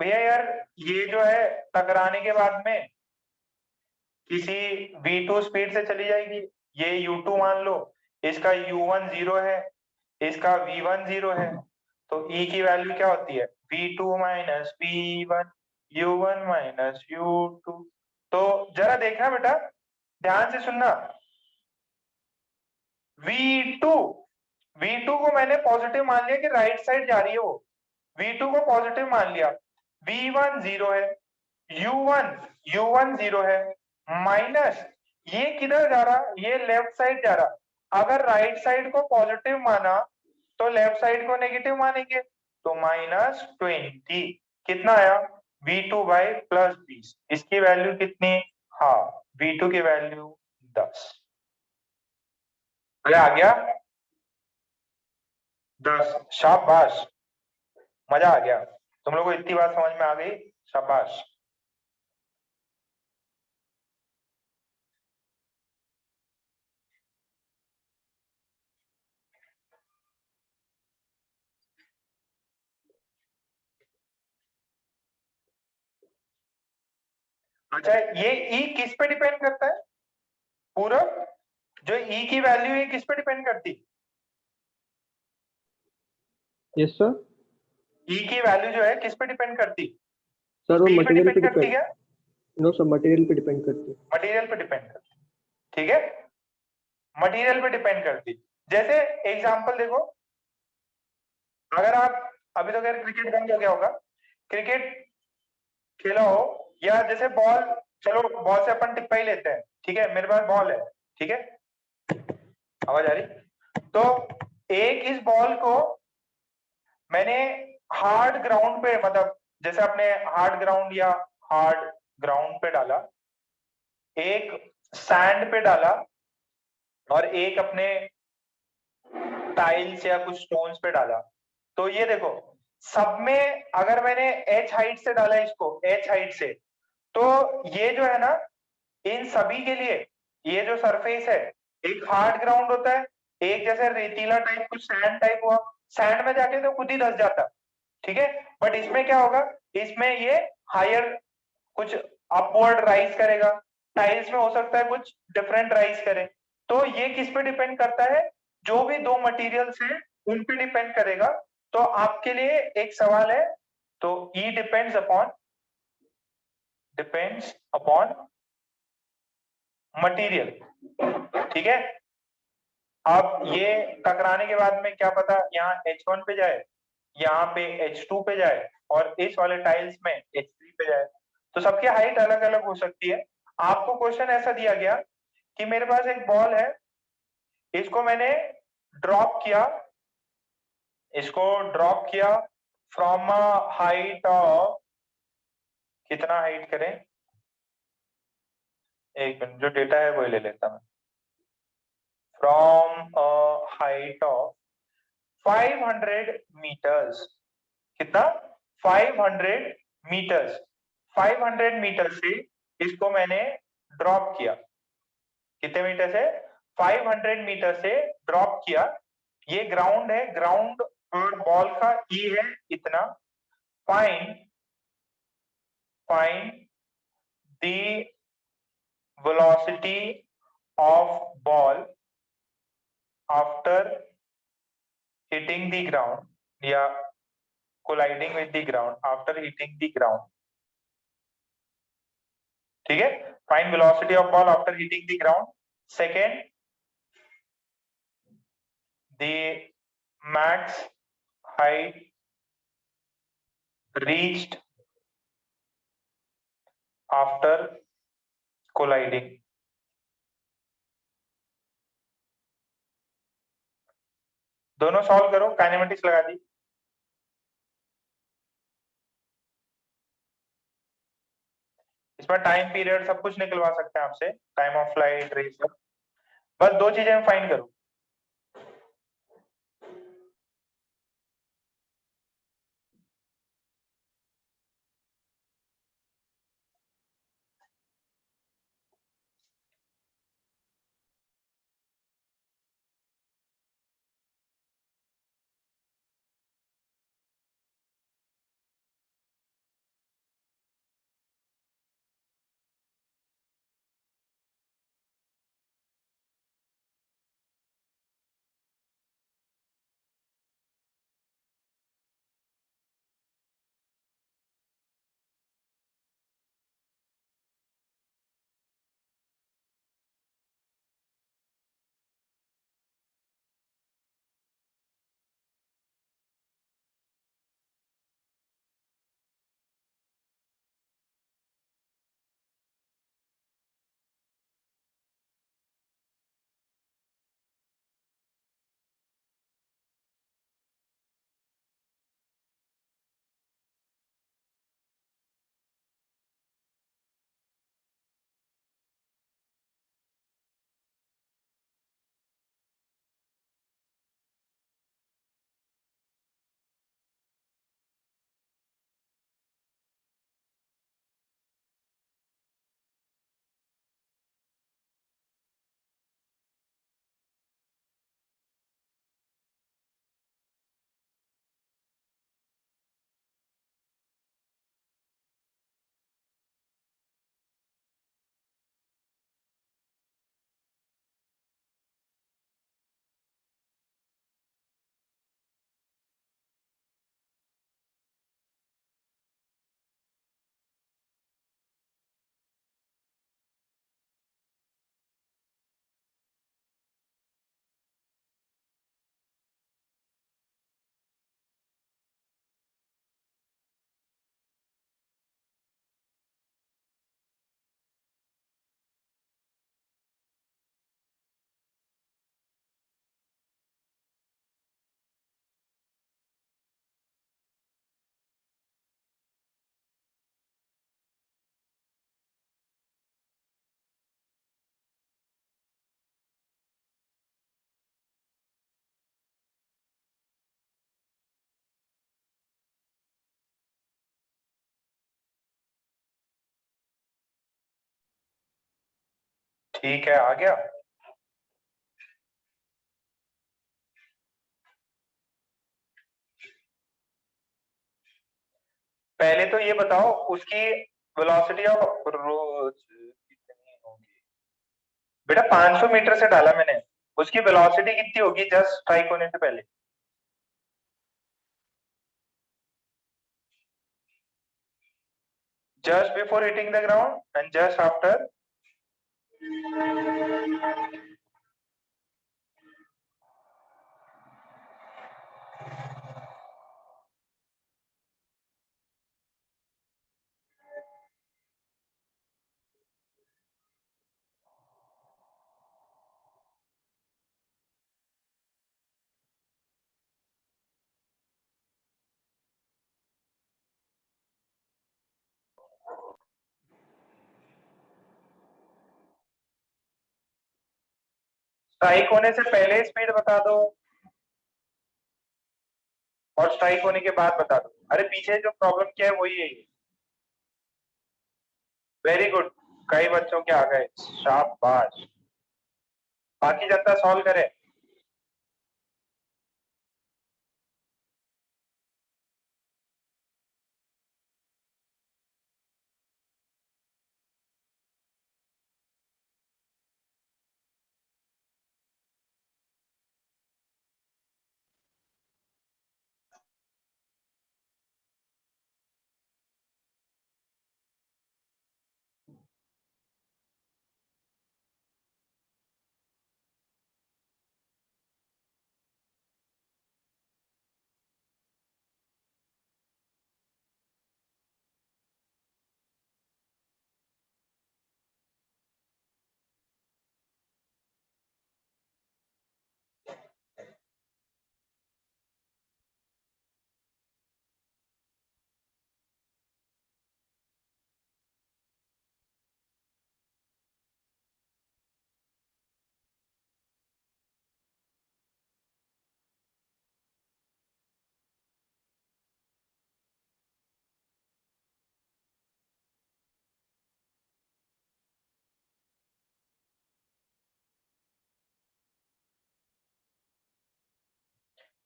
भैया यार ये जो है टकराने के बाद में किसी v2 स्पीड से चली जाएगी, ये u2 मान लो, इसका u1 0 है, इसका v1 0 है, तो e की वैल्यू क्या होती है? v2 minus v1, u1 minus u2। तो जरा देखना बेटा, ध्यान से सुनना, v2 को मैंने पॉजिटिव मान लिया कि राइट साइड जा रही है वो, v2 को पॉजिटिव मान लिया, v1 0 है, u1 0 है, माइनस ये किधर जा रहा, ये लेफ्ट साइड जा रहा। अगर राइट साइड को पॉजिटिव माना तो लेफ्ट साइड को नेगेटिव मानेंगे, तो -20 कितना आया? v2 बाई +20, इसकी वैल्यू कितनी? हाँ, v2 की वैल्यू 10। अरे आ गया 10, शाबाश, मजा आ गया, तुम लोगों को इतनी बात समझ में आ गई, शाबाश। अच्छा, ये ई किस पे डिपेंड करता है? पूरा जो ई की वैल्यू है किस पे डिपेंड करती? Yes sir. ई की वैल्यू जो है किस पे डिपेंड करती? सर वो मटेरियल पे करती क्या? नो सर, मटेरियल पे डिपेंड करती है। मटेरियल पे डिपेंड करती, ठीक है, मटेरियल पे डिपेंड करती। जैसे एग्जांपल देखो, अगर आप अभी तो खैर क्रिकेट बंद हो गया होगा, क्रिकेट खेला हो, या जैसे बॉल, चलो बॉल से अपन टिप्पा ही लेते हैं, ठीक है, मेरे पास बॉल है, ठीक है, आवाज आ रही? तो एक इस बॉल को मैंने हार्ड ग्राउंड पे, मतलब जैसे अपने हार्ड ग्राउंड या हार्ड ग्राउंड पे डाला, एक सैंड पे डाला, और एक अपने टाइल्स या कुछ स्टोन्स पे डाला, तो ये देखो, सब में अगर मैंने h हाइट से डाला इसको, h हाइट से, तो ये जो है ना, इन सभी के लिए ये जो सरफेस है, एक हार्ड ग्राउंड होता है, एक जैसे रेतीला टाइप, कुछ सैंड टाइप हुआ, सैंड में जाके तो खुद ही धस जाता, ठीक है, बट इसमें क्या होगा, इसमें ये हायर कुछ अपवर्ड राइज करेगा, टाइल्स में हो सकता है कुछ डिफरेंट राइज करे। तो ये किस पे डिपेंड करता है? जो भी दो मटेरियल्स हैं उन पे डिपेंड करेगा। तो आपके लिए एक सवाल है, तो ई डिपेंड्स अपॉन मटेरियल, ठीक है। अब ये टकराने के बाद में क्या पता यहाँ H1 पे जाए, यहाँ पे H2 पे जाए, और इस वाले टाइल्स में H3 पे जाए, तो सबकी हाइट अलग अलग हो सकती है। आपको क्वेश्चन ऐसा दिया गया कि मेरे पास एक बॉल है, इसको मैंने ड्रॉप किया, फ्रॉम हाइट ऑफ, कितना हाइट करें, एक मिनट, जो डेटा है वही ले लेता मैं, फ्रॉम हाइट ऑफ 500 मीटर्स, कितना? 500 मीटर्स, 500 मीटर से इसको मैंने ड्रॉप किया। कितने मीटर से? 500 मीटर से ड्रॉप किया। ये ग्राउंड है, ग्राउंड और बॉल का ई है इतना। Find the velocity of ball after hitting the ground या colliding with the ground after hitting the ground. ठीक है, find velocity of ball after hitting the ground. Second, the max height reached after colliding। दोनों solve करो, kinematics लगा दी। इसमें time period सब कुछ निकलवा सकते हैं आपसे, टाइम ऑफ फ्लाइट, रेस, बस दो चीजें हम फाइंड करो। ठीक है, आ गया। पहले तो ये बताओ उसकी वेलोसिटी ऑफ रोज कितनी होगी। बेटा 500 मीटर से डाला मैंने, उसकी वेलोसिटी कितनी होगी जस्ट स्ट्राइक होने से पहले? Just before hitting the ground and just after. Strike होने से पहले स्पीड बता दो और स्ट्राइक होने के बाद बता दो। अरे पीछे जो प्रॉब्लम क्या है वही है ये। वेरी गुड, कई बच्चों के आ गए, शाबाश। बाकी जनता सॉल्व करे।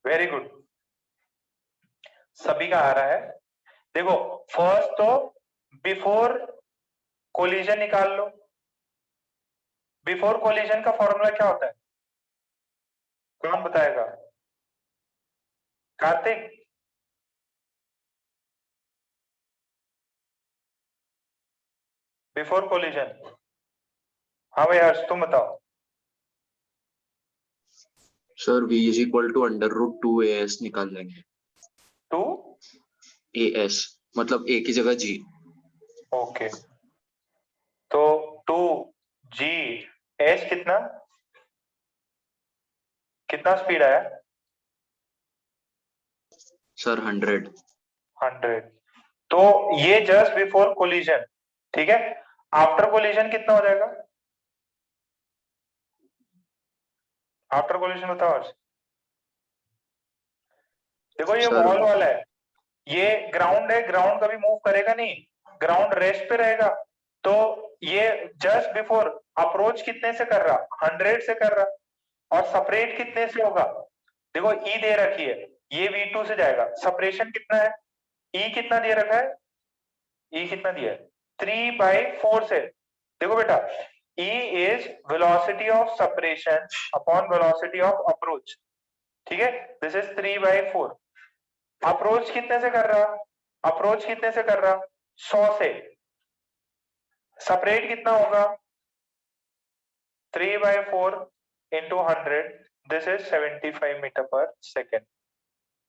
वेरी गुड, सभी का आ रहा है। देखो फर्स्ट तो बिफोर कोलिजन निकाल लो। बिफोर कोलिजन का फॉर्मूला क्या होता है, कौन बताएगा? Kartik, before collision. हाँ भाई हर्ष, तुम बताओ। Sir v is equal to under root 2as निकाल लेंगे। 2 as मतलब a की जगह g। ओके, तो 2g एच कितना कितना स्पीड आया? सर 100। 100। तो ये जस्ट बिफोर कोलिजन, ठीक है। आफ्टर कोलिजन कितना हो जाएगा? आफ्टर कोलिजन बताओ हर्ष। देखो ये सर वॉल वाला है, ये ग्राउंड है, ग्राउंड कभी मूव करेगा नहीं, ग्राउंड रेस्ट पे रहेगा। तो ये जस्ट बिफोर अप्रोच कितने से कर रहा? 100 से कर रहा। और सेपरेट कितने से होगा? देखो ई दे रखी है, ये V2 से जाएगा, सेपरेशन कितना है? ई कितना दे रखा है? ई कितना दिया है? 3/4 से। देखो बेटा, E is velocity of separation upon velocity of approach, ठीक है। This is 3/4। अप्रोच कितने से कर रहा? अप्रोच कितने से कर रहा? 100 से। सेपरेट कितना होगा? 3/4 इंटू 100, दिस इज 75 मीटर पर सेकेंड।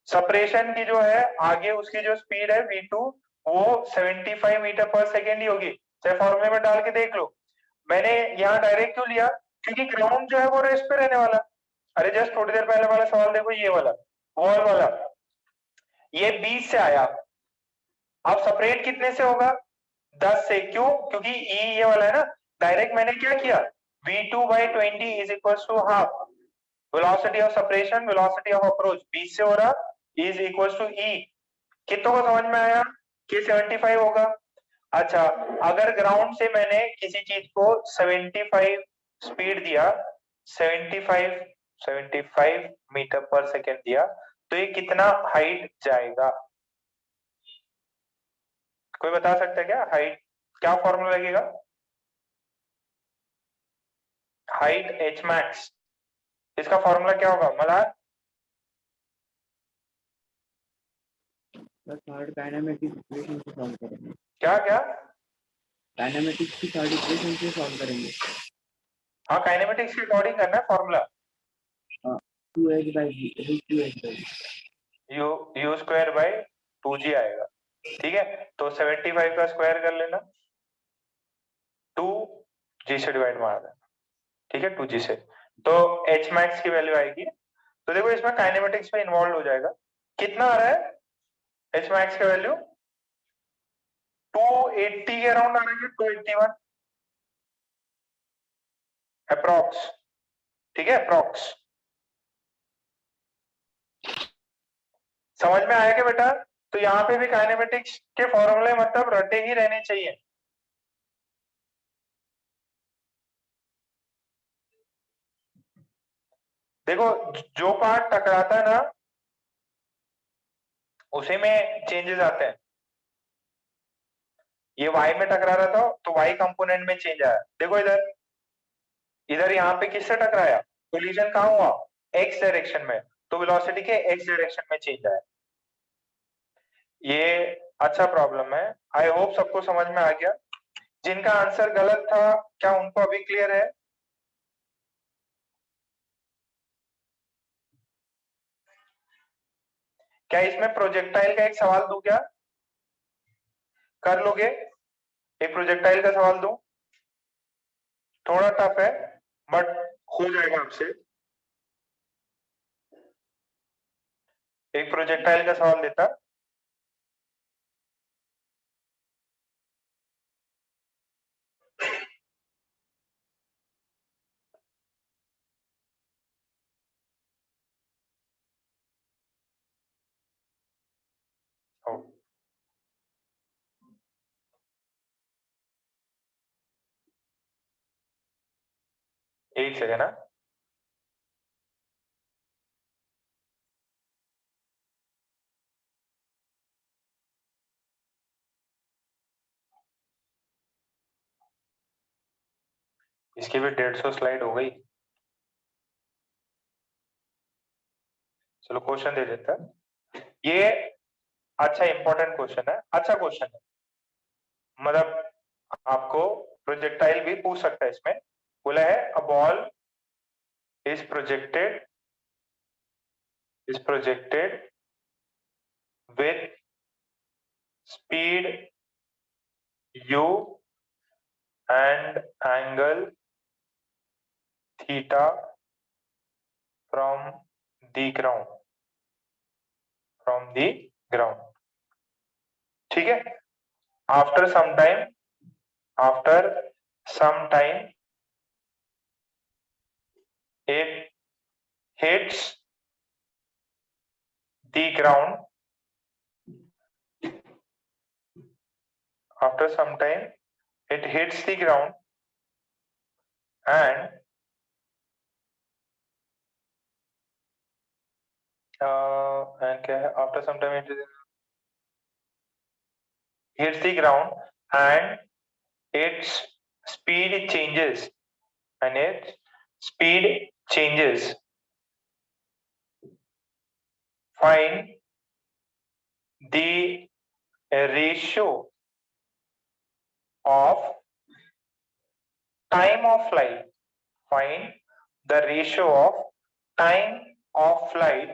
सेपरेशन की जो है आगे उसकी जो स्पीड है V2 वो 75 मीटर पर सेकेंड ही होगी, चाहे फॉर्मूले में डाल के देख लो। मैंने यहाँ डायरेक्ट क्यों लिया? क्योंकि ग्राउंड जो है वो रेस्ट पे रहने वाला। अरे जस्ट थोड़ी देर पहले वाला सवाल देखो, ये वाला वॉल वाला, ये 20 से आया। अब सेपरेट कितने से होगा? 10 से। क्यों? क्योंकि ई ये वाला है ना। डायरेक्ट मैंने क्या किया, V2/20 is equal to half velocity of separation velocity of approach, 20 से हो रहा, इज इक्वल टू ई। कितनों को समझ में आया कि 75 होगा? अच्छा, अगर ग्राउंड से मैंने किसी चीज को 75 स्पीड दिया, 75 75 मीटर पर सेकेंड दिया, तो ये कितना हाइट जाएगा? कोई बता सकता है क्या हाइट? क्या फॉर्मूला लगेगा? हाइट एच मैक्स, इसका फॉर्मूला क्या होगा मलार? थर्ड काइनेमेटिक्स इक्वेशन से सॉल्व करेंगे। क्या क्या? काइनेमेटिक्स की थर्ड इक्वेशन से सॉल्व करेंगे। हाँ, काइनेमेटिक्स के अकॉर्डिंग करना है formula. 2h/v you square by 2g आएगा, ठीक है। तो 75 का स्क्वायर कर लेना, 2g से डिवाइड मार देना, ठीक है, 2g से। तो एच मैक्स की वैल्यू आएगी। तो देखो इसमें काइनेमेटिक्स में इन्वॉल्व हो जाएगा। कितना आ रहा है एच मैक्स का वैल्यू? 280 के अराउंड आ रहा है, 281 अप्रॉक्स, ठीक है, अप्रॉक्स। समझ में आया क्या बेटा? तो यहाँ पे भी काइनेमेटिक्स के फॉर्मूले मतलब रटे ही रहने चाहिए। देखो जो पार्ट टकराता है ना उसी में चेंजेस आते हैं। ये y में टकरा रहा था तो y कंपोनेंट में चेंज आया। देखो इधर, इधर यहाँ पे किससे टकराया, कोलिजन कहाँ हुआ, x डायरेक्शन में, तो वेलोसिटी के x डायरेक्शन में चेंज आया। ये अच्छा प्रॉब्लम है। आई होप सबको समझ में आ गया। जिनका आंसर गलत था क्या उनको अभी क्लियर है? क्या इसमें प्रोजेक्टाइल का एक सवाल दूं क्या, कर लोगे? एक प्रोजेक्टाइल का सवाल दूं, थोड़ा टफ है बट हो जाएगा आपसे। एक प्रोजेक्टाइल का सवाल देता। ओ, एक सेकेंड ना। इसकी भी 150 स्लाइड हो गई। चलो क्वेश्चन दे देता है। ये अच्छा इंपॉर्टेंट क्वेश्चन है, अच्छा क्वेश्चन है, मतलब आपको प्रोजेक्टाइल भी पूछ सकता है इसमें। बोला है a ball is projected with speed u and angle theta from the ground, ठीक है। after some time it hits the ground, after some time it hits the ground and क्या है, after some time it hits the ground and its speed changes, and its speed changes. Find the ratio of time of flight. Find the ratio of time of flight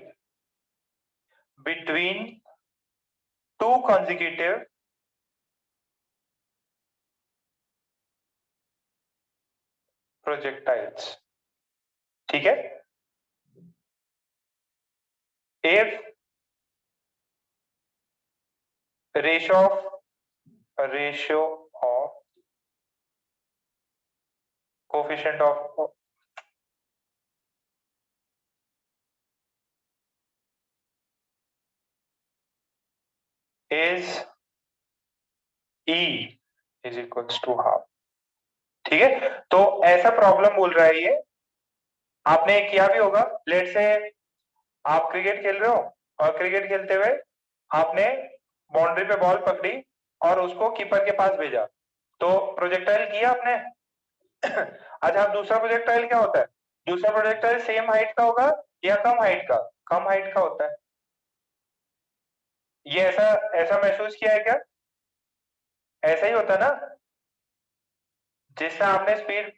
between two consecutive projectiles. ठीक है। If ratio of coefficient of is E is equals to half। ठीक है, तो ऐसा problem बोल रहा है ये, आपने किया भी होगा। लेट से आप क्रिकेट खेल रहे हो और क्रिकेट खेलते हुए आपने बाउंड्री पे बॉल पकड़ी और उसको कीपर के पास भेजा, तो प्रोजेक्टाइल किया आपने। अच्छा, दूसरा प्रोजेक्टाइल क्या होता है, दूसरा प्रोजेक्टाइल सेम हाइट का होगा या कम हाइट का, कम हाइट का होता है। ये ऐसा ऐसा महसूस किया है क्या, ऐसा ही होता है ना, जिससे आपने स्पीड,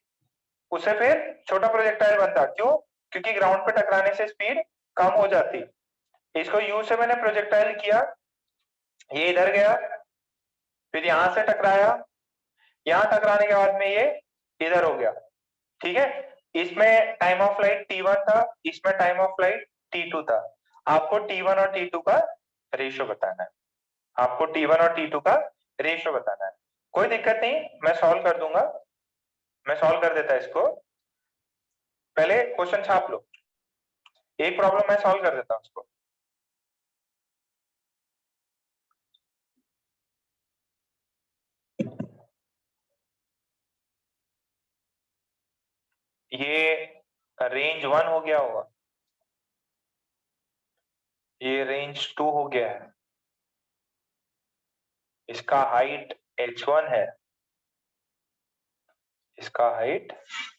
उससे फिर छोटा प्रोजेक्टाइल बनता, क्यों, क्योंकि ग्राउंड पे टकराने से स्पीड कम हो जाती। इसको यू से मैंने प्रोजेक्टाइल किया, ये इधर गया, फिर यहां से टकराया, यहां टकराने के बाद में ये इधर हो गया। ठीक है, इसमें टाइम ऑफ फ्लाइट t1 था, इसमें टाइम ऑफ फ्लाइट t2 था। आपको t1 और t2 का रेशियो बताना है, आपको t1 और t2 का रेशियो बताना है। कोई दिक्कत नहीं, मैं सॉल्व कर दूंगा, मैं सॉल्व कर देता इसको। पहले क्वेश्चन छाप लो, एक प्रॉब्लम मैं सॉल्व कर देता हूं उसको। ये रेंज 1 हो गया होगा, ये रेंज 2 हो गया है, इसका हाइट h1 है, इसका हाइट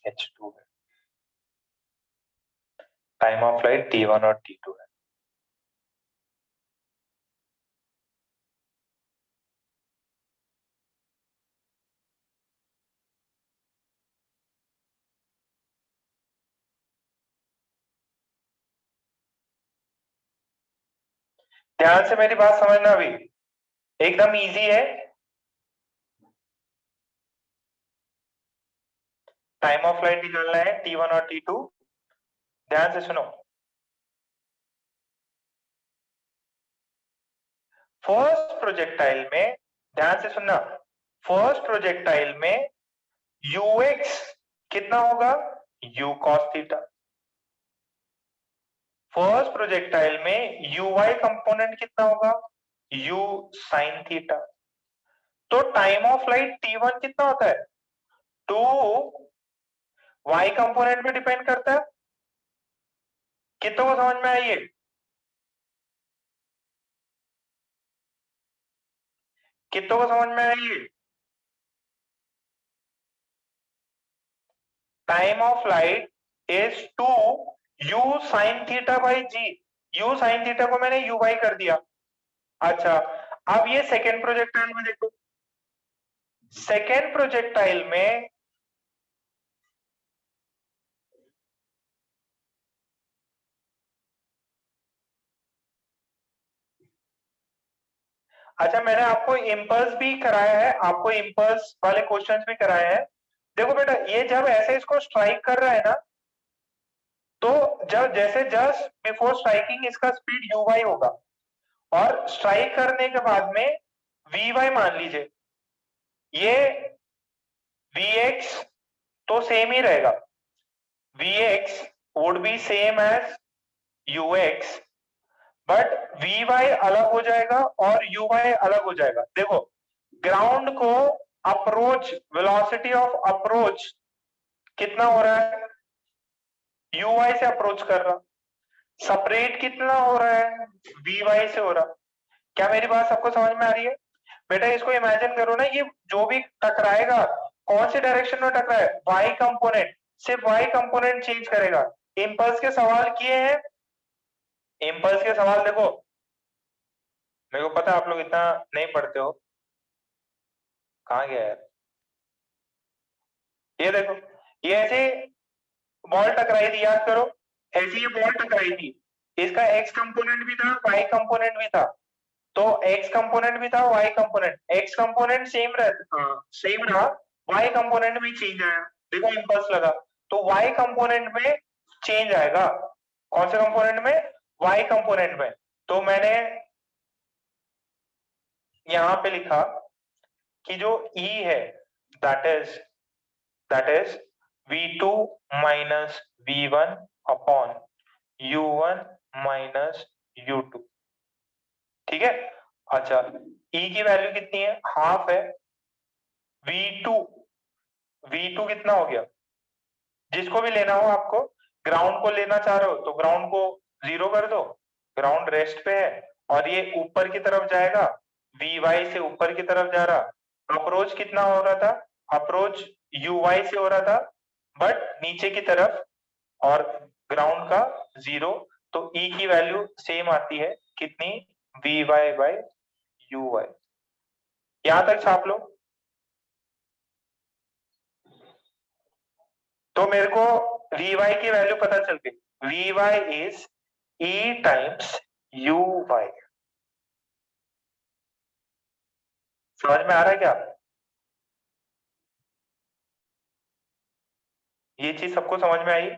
h2 है, टाइम ऑफ फ्लाइट t1 और t2 है। ध्यान से मेरी बात समझना, अभी एकदम इजी है। टाइम ऑफ फ्लाइट निकालना है t1 और t2। ध्यान से सुनो, फर्स्ट प्रोजेक्टाइल में, ध्यान से सुनना, फर्स्ट प्रोजेक्टाइल में ux कितना होगा, u cos theta. First projectile में uy कंपोनेंट कितना होगा, u sin थीटा। तो टाइम ऑफ फ्लाइट t1 कितना होता है, 2 y कंपोनेंट पे डिपेंड करता है। कितनों को समझ में आई है, कितनों को समझ में आई है। Time of flight is 2 u sin theta by g। u sin theta को मैंने u बाई कर दिया। अच्छा, अब ये सेकेंड प्रोजेक्टाइल में देखो, सेकेंड प्रोजेक्टाइल में अच्छा, मैंने आपको इम्पल्स भी कराया है, आपको इम्पल्स वाले क्वेश्चंस भी कराए हैं। देखो बेटा, ये जब ऐसे इसको स्ट्राइक कर रहा है ना, तो जब जैसे जस्ट बिफोर स्ट्राइकिंग इसका स्पीड uy होगा, और स्ट्राइक करने के बाद में vy मान लीजिए, ये vx तो सेम ही रहेगा, vx would be same as ux, but vy अलग हो जाएगा और uy अलग हो जाएगा। देखो, ग्राउंड को अप्रोच, वेलोसिटी ऑफ अप्रोच कितना हो रहा है, uy से अप्रोच कर रहा, सेपरेट कितना हो रहा है, vy से हो रहा। क्या मेरी बात सबको समझ में आ रही है। बेटा इसको इमेजिन करो ना, ये जो भी टकराएगा कौन से डायरेक्शन में टकराए, वाई कंपोनेंट, सिर्फ वाई कंपोनेंट चेंज करेगा। इम्पल्स के सवाल किए हैं, इम्पल्स के सवाल देखो, मेरे को पता है आप लोग इतना नहीं पढ़ते हो, कहाँ गया यार। ये देखो, ये ऐसे बॉल टकराई थी, याद करो, ऐसी ये बॉल टकराई थी, इसका एक्स कंपोनेंट भी था, वाई कंपोनेंट भी था। तो एक्स कंपोनेंट भी था, y component, x component same रहा, वाई कंपोनेंट में चेंज आया। देखो इंपल्स लगा, तो वाई कंपोनेंट में चेंज आएगा। कौन से कंपोनेंट में, वाई कंपोनेंट में। तो मैंने यहां पे लिखा कि जो E है that is V2 minus V1 upon U1 minus U2। ठीक है। अच्छा, E की वैल्यू कितनी है, हाफ है। V2 कितना हो गया, जिसको भी लेना हो आपको, ग्राउंड को लेना चाह रहे हो तो ग्राउंड को 0 कर दो, ग्राउंड रेस्ट पे है, और ये ऊपर की तरफ जाएगा, Vy से ऊपर की तरफ जा रहा। अप्रोच कितना हो रहा था, अप्रोच Uy से हो रहा था, बट नीचे की तरफ, और ग्राउंड का 0। तो E की वैल्यू सेम आती है, कितनी, Vy बाय Uy। यहां तक छाप लो। तो मेरे को Vy की वैल्यू पता चल गई, Vy is E times Uy। समझ में आ रहा है क्या, ये चीज सबको समझ में आई।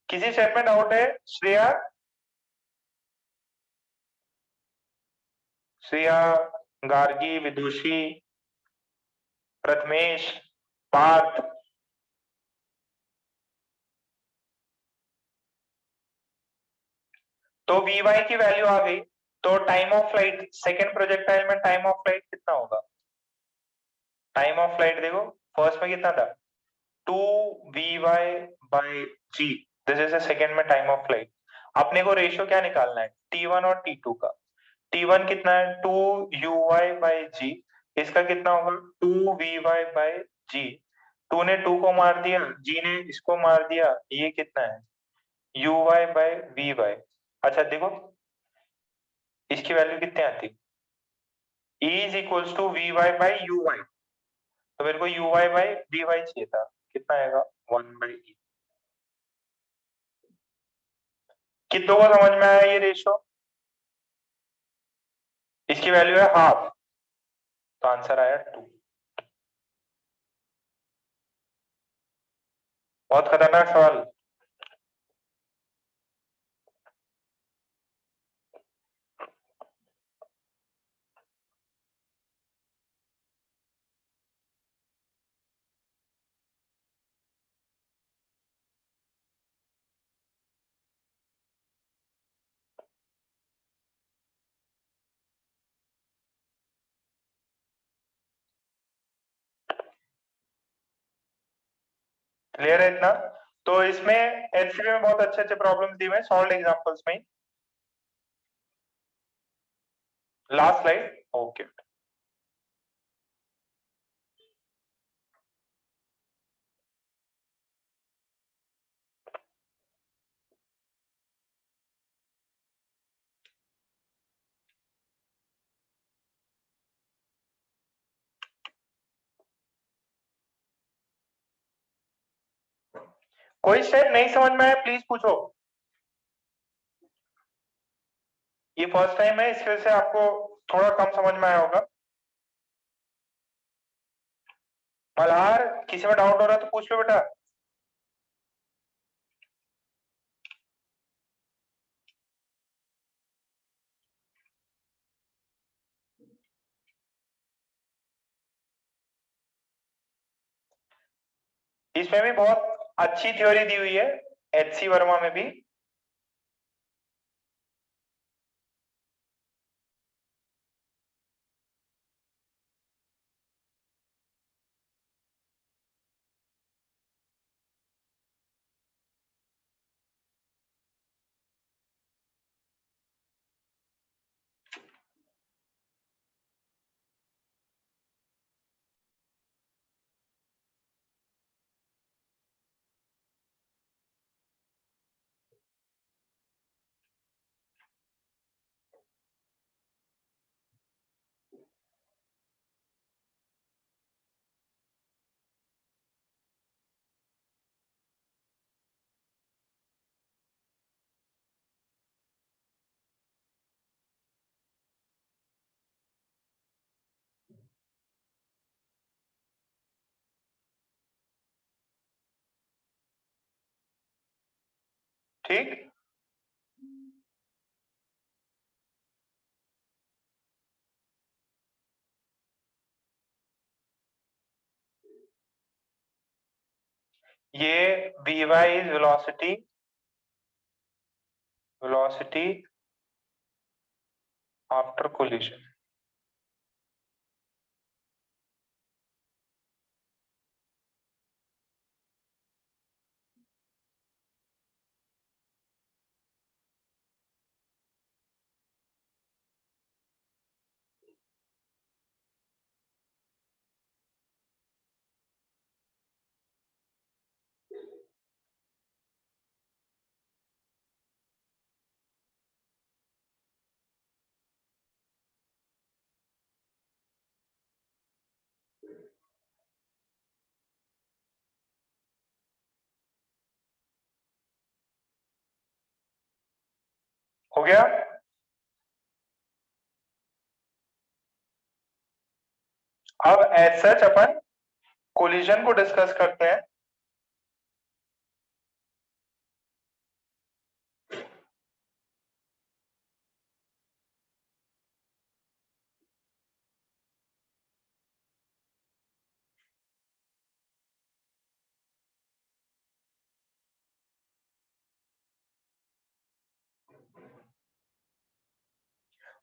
किसी स्टेप में डाउट है, श्रेया, श्रेया, गार्गी, विदुषी, प्रथमेश, पार्थ। तो Vy की वैल्यू आ गई, तो time of flight second projectile में टाइम ऑफ फ्लाइट कितना होगा, टाइम ऑफ फ्लाइट देखो, फर्स्ट में कितना था, 2 Vy by G, this is the second में टाइम ऑफ फ्लाइट। अपने को रेशियो क्या निकालना है, T1 और T2 का। T1 कितना है 2uy/g, इसका कितना होगा 2vy/g। 2 ने 2 को मार दिया, g ने इसको मार दिया, ये कितना है uy/vy। अच्छा देखो इसकी वैल्यू कितनी आती है, E is equals to vy/uy, तो मेरे को uy/vy चाहिए था, कितना आएगा 1/e। कितनों को समझ में आया ये रेशियो, इसकी वैल्यू है हाफ, तो आंसर आया 2। बहुत खतरनाक सवाल। क्लियर है इतना। तो इसमें एचसीवी में बहुत अच्छे अच्छे प्रॉब्लम्स दिए हुए हैं, सॉल्व एग्जांपल्स में। Last slide, okay. कोई स्टेप नहीं समझ में आया प्लीज पूछो। ये फर्स्ट टाइम है, इस वजह से आपको थोड़ा कम समझ में आया होगा। मल्हार किसी में डाउट हो रहा है तो पूछ लो बेटा। इसमें भी बहुत अच्छी थ्योरी दी हुई है एचसी वर्मा में भी। ठीक, ये vy is velocity, velocity after collision. हो गया। अब एज सच अपन कोलिजन को डिस्कस करते हैं।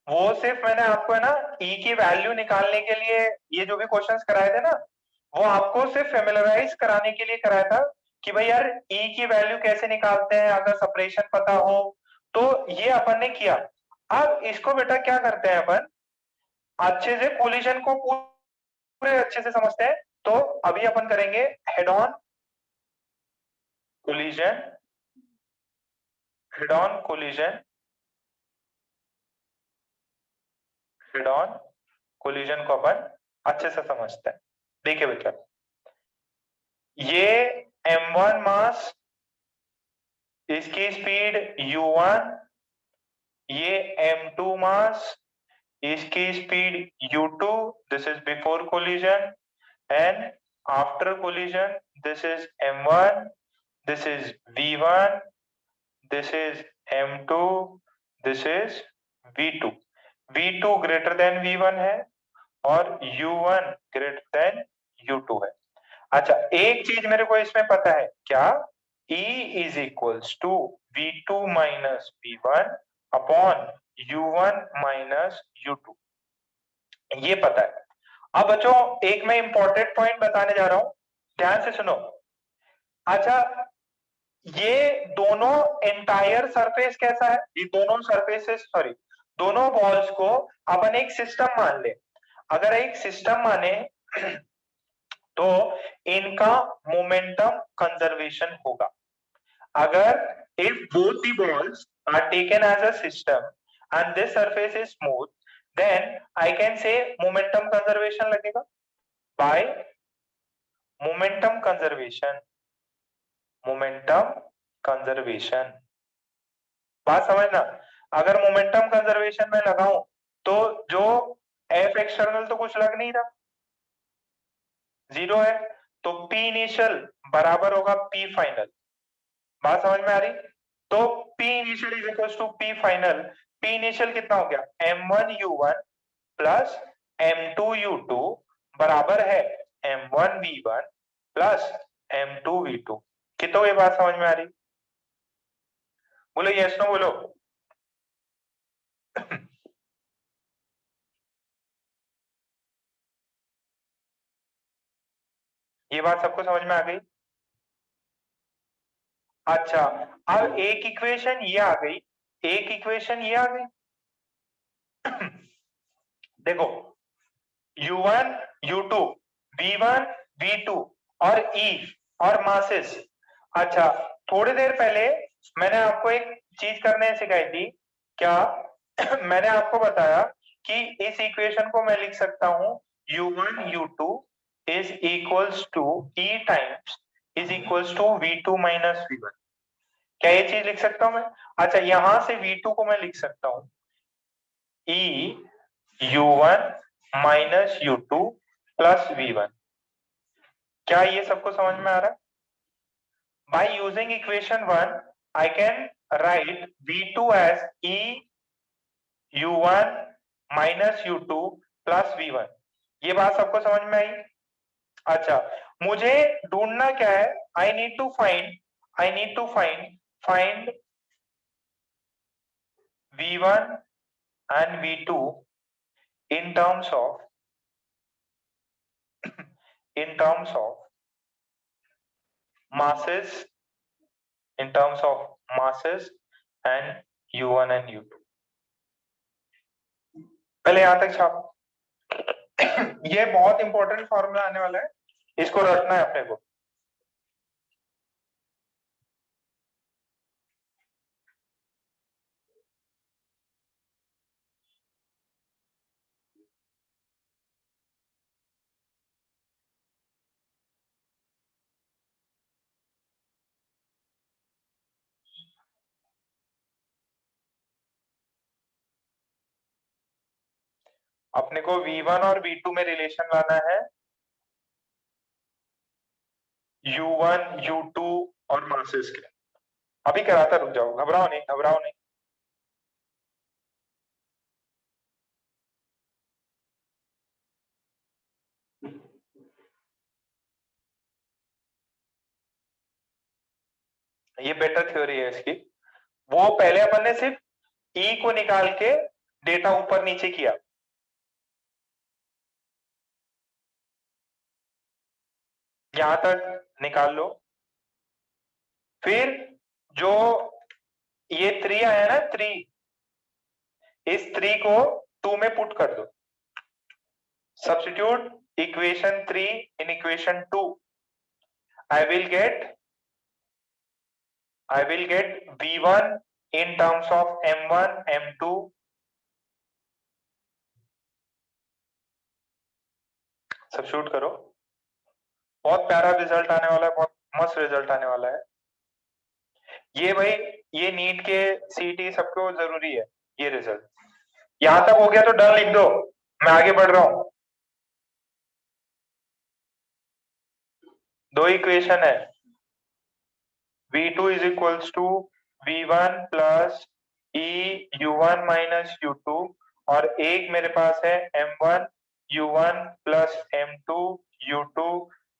वो सिर्फ मैंने आपको है ना ई की वैल्यू निकालने के लिए ये जो भी क्वेश्चंस कराए थे ना, वो आपको सिर्फ फेमिलराइज कराने के लिए कराया था कि भाई यार ई की वैल्यू कैसे निकालते हैं, अगर सेपरेशन पता हो तो ये अपन ने किया। अब इसको बेटा क्या करते हैं अपन, अच्छे से कोलिजन को पूरे अच्छे से समझते हैं। तो अभी अपन करेंगे head on collision, head on collision, head on collision को अपन अच्छे से समझते हैं। देखिए बेटा, ये m1 मास, इसकी स्पीड u1, ये m2 मास, इसकी speed u2, this is before collision, and after collision this is m1, this is v1, this is m2, this is v2। v2 greater than v1 है और u1 ग्रेटर देन u2 है। अच्छा, एक चीज मेरे को इसमें पता है क्या, E is equals to v2 minus v1 upon u1 minus u2, ये पता है। अब बच्चों एक मैं इंपॉर्टेंट पॉइंट बताने जा रहा हूं, ध्यान से सुनो। अच्छा, ये दोनों एंटायर सरफेस कैसा है, ये दोनों सरफेसेस, सॉरी दोनों बॉल्स को अपन एक सिस्टम मान ले। अगर एक सिस्टम माने तो इनका मोमेंटम कंजर्वेशन होगा। अगर if both the balls are taken as a system and this surface is smooth, then I can say momentum conservation लगेगा। by momentum conservation, momentum conservation, बात समझना। अगर मोमेंटम कंजर्वेशन में लगाऊं तो जो F एक्सटर्नल तो कुछ लग नहीं रहा, जीरो है, तो P इनिशियल बराबर होगा P फाइनल। बात समझ में आ रही? तो P initial is equal to P final. P initial कितना हो गया, M1 U1 plus M2 U2 बराबर है M1 V1 plus M2 V2। कितो ये बात समझ में आ रही? बोलो यस नो बोलो। ये बात सबको समझ में आ गई? अच्छा, अब एक इक्वेशन ये आ गई, एक इक्वेशन ये आ गई। देखो U1 U2 V1 V2 और E और मासेस। अच्छा, थोड़ी देर पहले मैंने आपको एक चीज करने सिखाई थी क्या? मैंने आपको बताया कि इस इक्वेशन को मैं लिख सकता हूं U1 U2 is equals to E times is equals to V2 minus V1। क्या ये चीज लिख सकता हूं मैं? अच्छा, यहां से V2 को मैं लिख सकता हूं E U1 minus U2 plus V1। क्या ये सबको समझ में आ रहा है? By using equation 1, I can write V2 as E U1 minus U2 plus V1। ये बात सबको समझ में आई? अच्छा, मुझे ढूंढना क्या है, I need to find V1 and V2 in terms of masses, in terms of masses and U1 and U2। पहले यहां तक छाप। ये बहुत इंपॉर्टेंट फॉर्मूला आने वाला है, इसको रटना है अपने को। अपने को V1 और V2 में रिलेशन लाना है U1 U2 और मासेस के। अभी कराता, रुक जाओ, घबराओ नहीं, घबराओ नहीं। ये बेटर थ्योरी है इसकी। वो पहले अपन ने सिर्फ E को निकाल के डेटा ऊपर नीचे किया, यहां तक निकाल लो। फिर जो ये 3 आया ना 3, इस 3 को 2 में पुट कर दो, substitute equation 3 in equation 2, I will get V1 in terms of M1, M2, substitute करो, बहुत प्यारा रिजल्ट आने वाला है, बहुत मस्त रिजल्ट आने वाला है ये भाई। ये नीट के सीटी सबको जरूरी है ये रिजल्ट। यहां तक हो गया तो डन लिख दो, मैं आगे बढ़ रहा हूं। दो इक्वेशन है, V2 is equals to V1 plus E U1 minus U2, और एक मेरे पास है M1 U1 plus M2 U2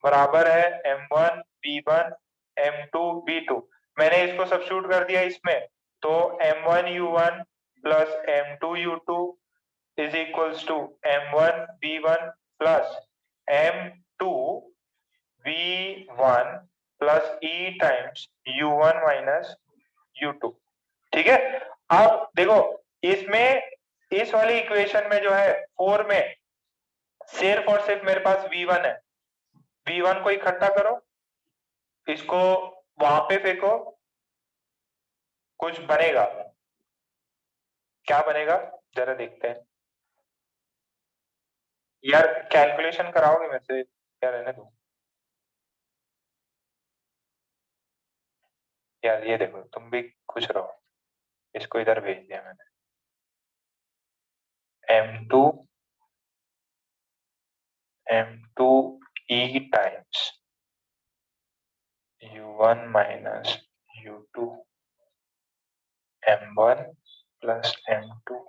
बराबर है M1 V1 M2 V2। मैंने इसको सब्स्टिट्यूट कर दिया इसमें, तो M1 U1 plus M2 U2 is equals to M1 V1 plus M2 V1 plus E times U1 minus U2। ठीक है, अब देखो इसमें, इस वाली इक्वेशन में जो है 4 में सिर्फ और सिर्फ मेरे पास V1 है, V1 को इकट्ठा करो, इसको वहां पे फेंको, कुछ बनेगा, क्या बनेगा जरा देखते हैं। यार कैलकुलेशन कराओगे मेरे से, क्या रहने दो यार। ये देखो तुम भी खुश रहो, इसको इधर भेज दिया मैंने, M2 E times U1 minus U2 M1 plus M2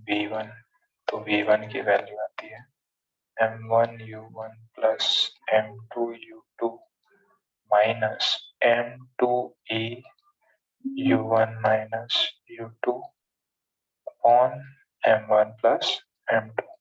V1, तो V1 की वैल्यू आती है M1 U1 plus M2 U2 minus M2 E U1 minus U2 upon M1 plus M2।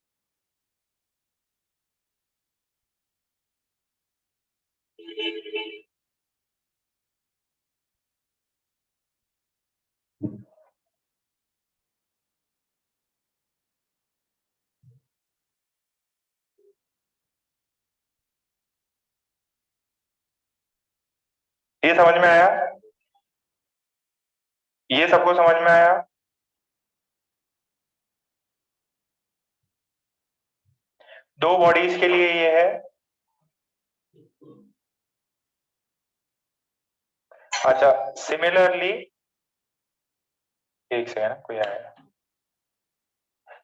ये समझ में आया? ये सबको समझ में आया? दो बॉडीज के लिए ये है। अच्छा सिमिलरली, एक सेकंड कोई आया,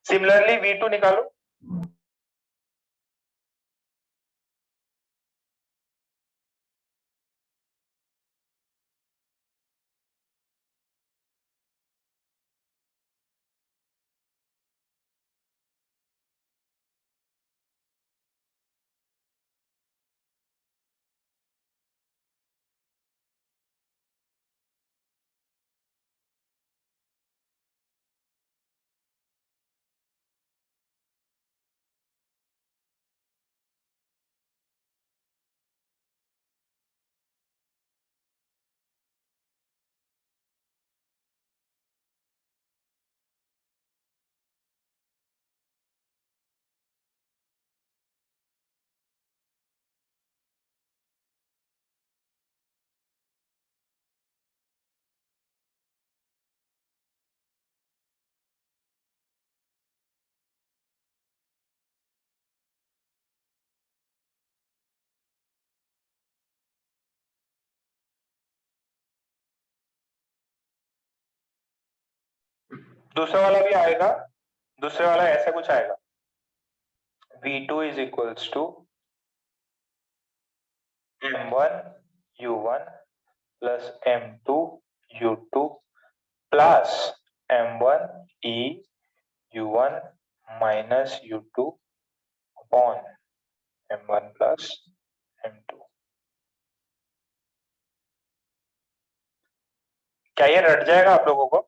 सिमिलरली V2 निकालो। दूसरा वाला भी आएगा, दूसरे वाला ऐसा कुछ आएगा, V2 is equals to M1 U1 plus M2 U2 plus M1 E U1 minus U2 upon M1 plus M2। क्या ये रट जाएगा आप लोगों को?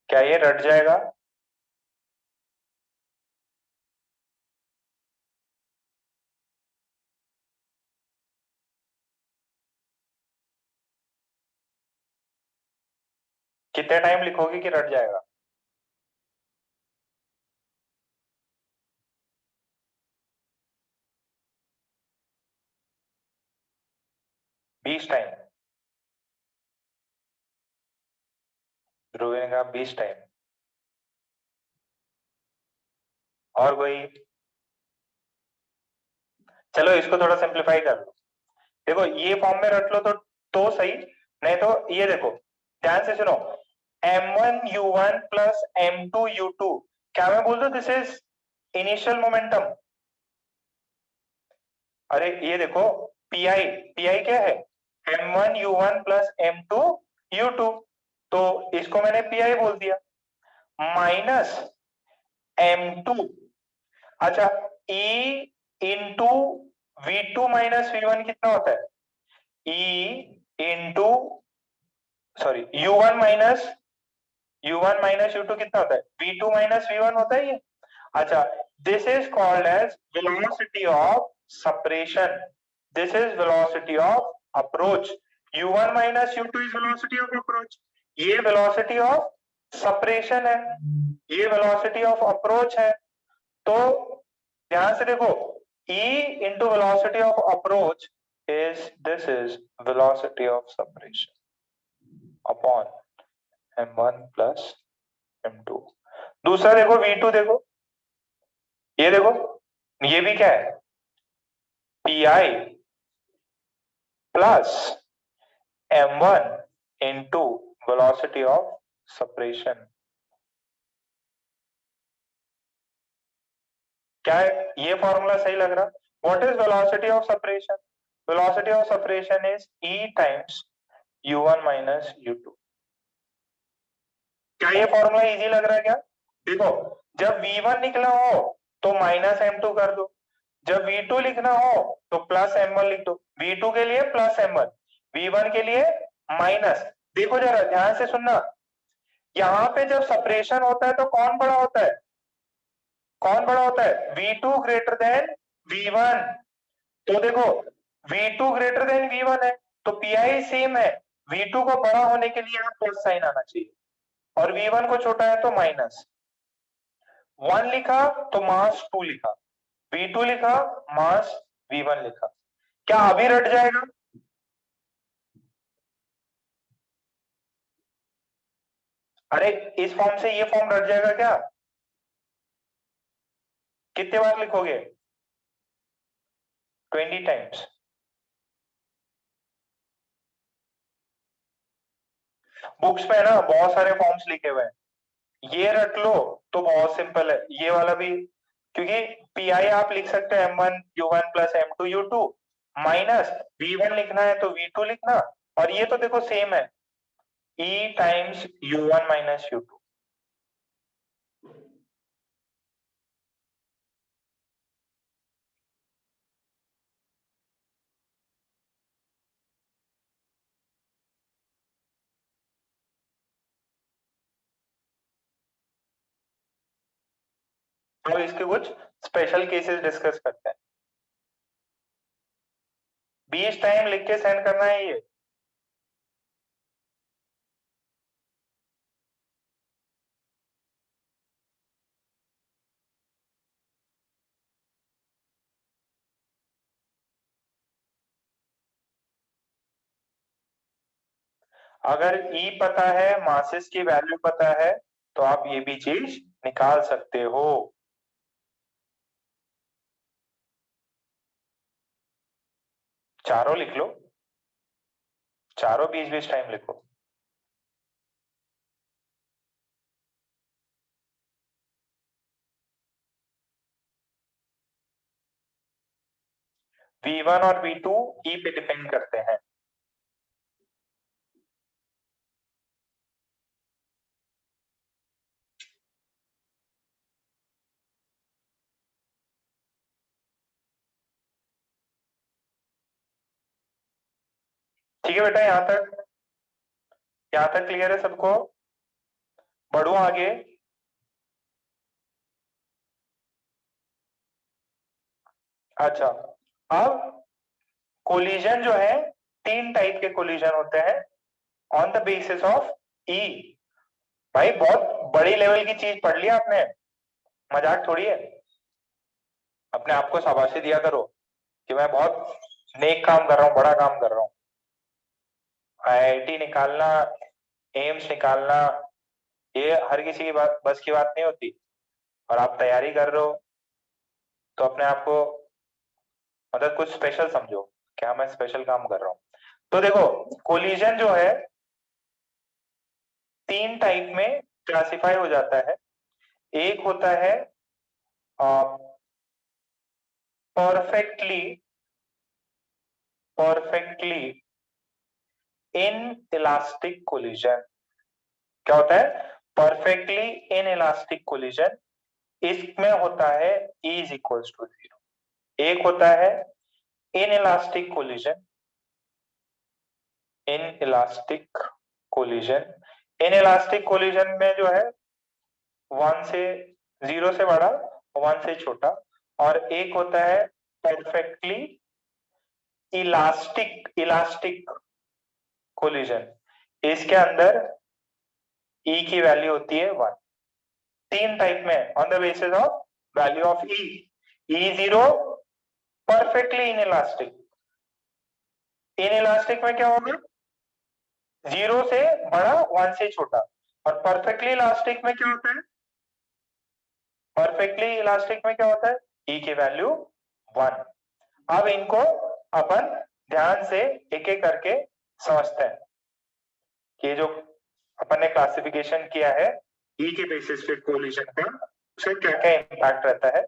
क्या ये रट जाएगा? कितने टाइम लिखोगे कि रट जाएगा? बीस टाइम। ध्रुव ने कहा 20 टाइम। और कोई? चलो इसको थोड़ा सिंप्लीफाई कर लो। देखो ये फॉर्म में रट लो तो सही, नहीं तो ये देखो, ध्यान से सुनो, m1u1 प्लस m2u2, क्या मैं बोल दूं दिस इज इनिशियल मोमेंटम? अरे ये देखो, पीआई, पीआई क्या है? m1u1 प्लस m2u2, तो इसको मैंने पीआई बोल दिया, माइनस m2, अच्छा, E into V2 minus V1 कितना होता है? E into, sorry, U1 minus U2 कितना होता है? V2 माइनस V1 होता है ये। अच्छा, this is called as velocity of separation, this is velocity of approach. U1 minus U2 is velocity of approach, ये वेलोसिटी ऑफ सेपरेशन है, ये वेलोसिटी ऑफ अप्रोच है। तो ध्यान से देखो, E into velocity of approach is, this is velocity of separation upon m1 plus m2। दूसरा देखो V2, देखो ये देखो, ये भी क्या है? PI plus m1 into velocity of separation। क्या है ये फॉर्मूला सही लग रहा? What is velocity of separation? Velocity of separation is E times U1 minus U2। क्या ये फॉर्मूला इजी लग रहा है क्या? देखो, जब V1 निकला हो तो माइनस M2 कर दो, जब V2 लिखना हो तो प्लस M1 लिख दो। V2 के लिए प्लस M1, V1 के लिए माइनस। देखो जरा ध्यान से सुनना, यहाँ पे जब सेपरेशन होता है तो कौन बड़ा होता है? कौन बड़ा होता है? V2 greater than V1। तो देखो, V2 ग्रेटर देन V1 है तो PI सेम है, V2 को बड़ा होने के लिए यहाँ प्लस साइन आना चाहिए, और V1 को छोटा है तो माइनस। 1 लिखा तो मास 2 लिखा, V2 लिखा, मास V1 लिखा। क्या अभी रट जाएगा? अरे इस फॉर्म से ये फॉर्म रट जाएगा क्या? कितने बार लिखोगे? 20 टाइम्स। बुक्स पे ना बहुत सारे फॉर्म्स लिखे हुए हैं, ये रट लो तो बहुत सिंपल है ये वाला भी, क्योंकि पीआई आप लिख सकते हैं m1u1 plus m2u2, minus V1 लिखना है तो V2 लिखना, और ये तो देखो सेम है, E times U1 minus U2। अब इसके कुछ स्पेशल केसेस डिस्कस करते हैं। 20 टाइम लिख के सेंड करना है ये। अगर E पता है, मासेस की वैल्यू पता है, तो आप ये भी चीज निकाल सकते हो। चारों लिख लो, चारों 20-20 टाइम लिखो। V1 और V2 E पे डिपेंड करते हैं। ठीक है बेटा, यहां तक क्लियर है सबको? बढ़ू आगे। अच्छा, अब कोलिजन जो है, तीन टाइप के कोलिजन होते हैं ऑन द बेसिस ऑफ ई। भाई बहुत बड़ी लेवल की चीज पढ़ लिया आपने, मजाक थोड़ी है। अपने आप को शाबाशी दिया करो कि मैं बहुत नेक काम कर रहा हूँ, बड़ा काम कर रहा हूँ। आईआईटी निकालना, एम्स निकालना, ये हर किसी की बस की बात नहीं होती। और आप तैयारी कर रहे हो तो अपने आप को मतलब कुछ स्पेशल समझो, क्या मैं स्पेशल काम कर रहा हूँ। तो देखो, कोलिजन जो है 3 टाइप में क्लासिफाई हो जाता है। एक होता है perfectly perfectly in elastic collision. क्या होता है? Perfectly in elastic collision. इसमें होता है E इज इक्वल्स टू 0। एक होता है इन इलास्टिक कोलिजन, इन इलास्टिक कोलिजन। इन इलास्टिक कोलिजन में जो है 1 से 0 से बड़ा, 1 से छोटा। और एक होता है परफेक्टली इलास्टिक कोलिजन। इसके अंदर E की वैल्यू होती है 1। 3 टाइप में on the basis of value of E0 perfectly inelastic. Inelastic में क्या होगा? 0 से बड़ा, 1 से छोटा। और परफेक्टली इलास्टिक में क्या होता है? परफेक्टली इलास्टिक में क्या होता है? E की वैल्यू 1। अब इनको अपन ध्यान से एक एक करके समझते हैं कि जो अपन ने क्लासिफिकेशन किया है E के बेसिस पे कोलिजन का, उसका क्या क्या इम्पैक्ट रहता है।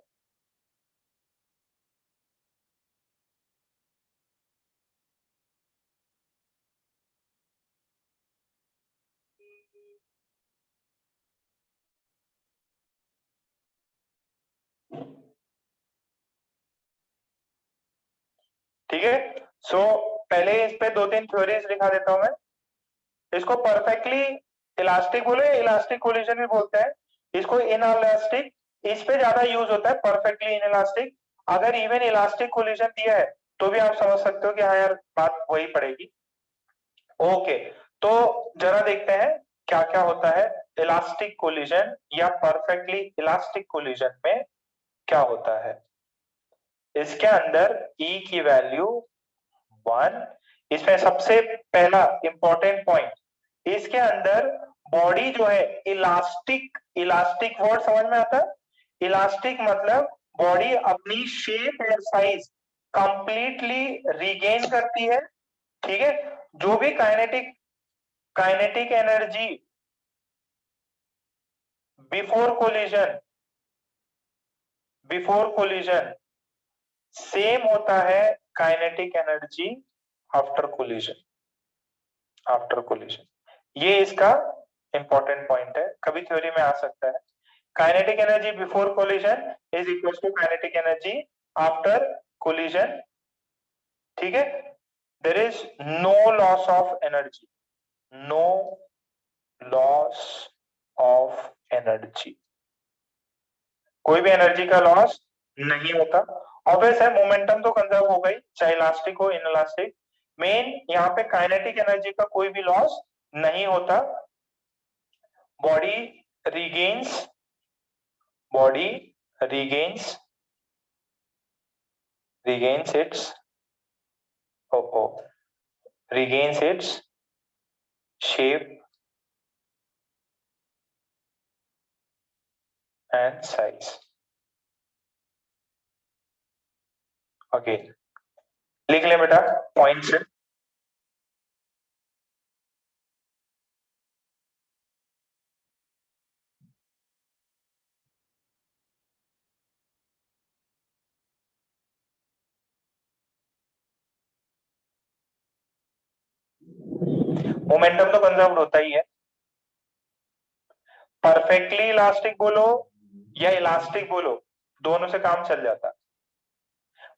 ठीक है, सो पहले इस पे 2-3 थ्योरीज दिखा देता हूं मैं। इसको परफेक्टली इलास्टिक बोले, इलास्टिक कोलिजन भी बोलते हैं। इसको इनइलास्टिक, इस पे ज्यादा यूज होता है, परफेक्टली इनइलास्टिक। अगर इवन इलास्टिक कोलिजन दिया है तो भी आप समझ सकते हो कि हाँ यार बात वही पड़ेगी। ओके, तो जरा देखते हैं क्या क्या होता है इलास्टिक कोलिजन या परफेक्टली इलास्टिक कोलिजन में क्या होता है। इसके अंदर E की वैल्यू 1। इसमें सबसे पहला इंपॉर्टेंट पॉइंट, इसके अंदर बॉडी जो है इलास्टिक, इलास्टिक वर्ड समझ में आता है? इलास्टिक मतलब बॉडी अपनी शेप और साइज कंप्लीटली रिगेन करती है। ठीक है, जो भी kinetic kinetic energy before collision, before collision same होता है kinetic energy after collision, after collision. ये इसका इंपॉर्टेंट पॉइंट है, कभी थ्योरी में आ सकता है। Kinetic energy before collision is equal to kinetic energy after collision. ठीक है, there is no loss of energy, no loss of energy, कोई भी एनर्जी का लॉस नहीं होता। ऑब्वियस है, मोमेंटम तो कंजर्व हो गई, चाहे इलास्टिक हो इनइलास्टिक। मेन यहाँ पे काइनेटिक एनर्जी का कोई भी लॉस नहीं होता। Body regains body regains its regains its shape and size। Again लिख ले बेटा पॉइंट से। मोमेंटम तो कंजर्व होता ही है। परफेक्टली इलास्टिक बोलो या इलास्टिक बोलो, दोनों से काम चल जाता।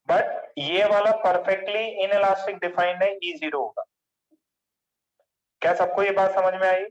बट ये वाला परफेक्टली इन इलास्टिक डिफाइंड है, E0 होगा। क्या सबको ये बात समझ में आई?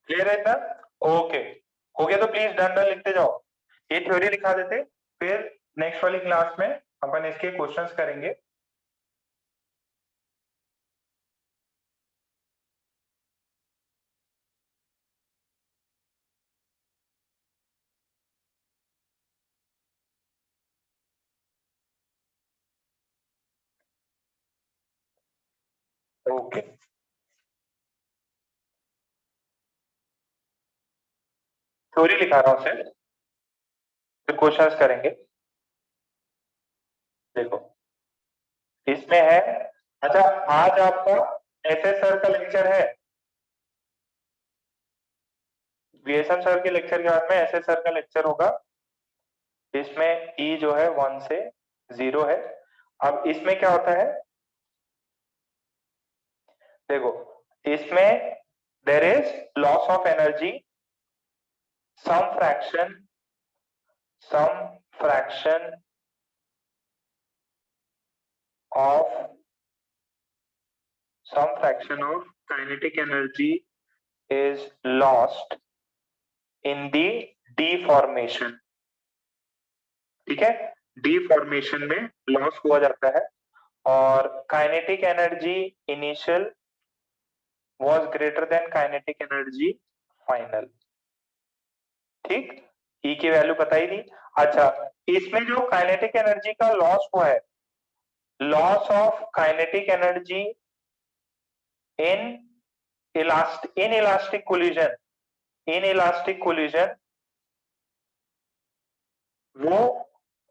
क्लियर है इतना? ओके, हो गया तो प्लीज डन डन लिखते जाओ। ये थ्योरी लिखा देते, फिर नेक्स्ट वाली क्लास में अपन इसके क्वेश्चंस करेंगे। ओके, थ्योरी लिखा रहा हूं सिर्फ, फिर क्वेश्चंस करेंगे। देखो इसमें है, अच्छा आज आपका एसएस सर का लेक्चर है, वीएसएम सर के लेक्चर के बाद में एसएस सर का लेक्चर होगा। इसमें ई जो है 1 से 0 है। अब इसमें क्या होता है, देखो इसमें there is loss of energy, some fraction of kinetic energy is lost in the deformation। ठीक है, deformation में लॉस हुआ जाता है, और kinetic energy initial was greater than kinetic energy final. ठीक, ई की वैल्यू बताई दी। अच्छा, इसमें जो काइनेटिक एनर्जी का लॉस हुआ है, loss of kinetic energy in elastic collision वो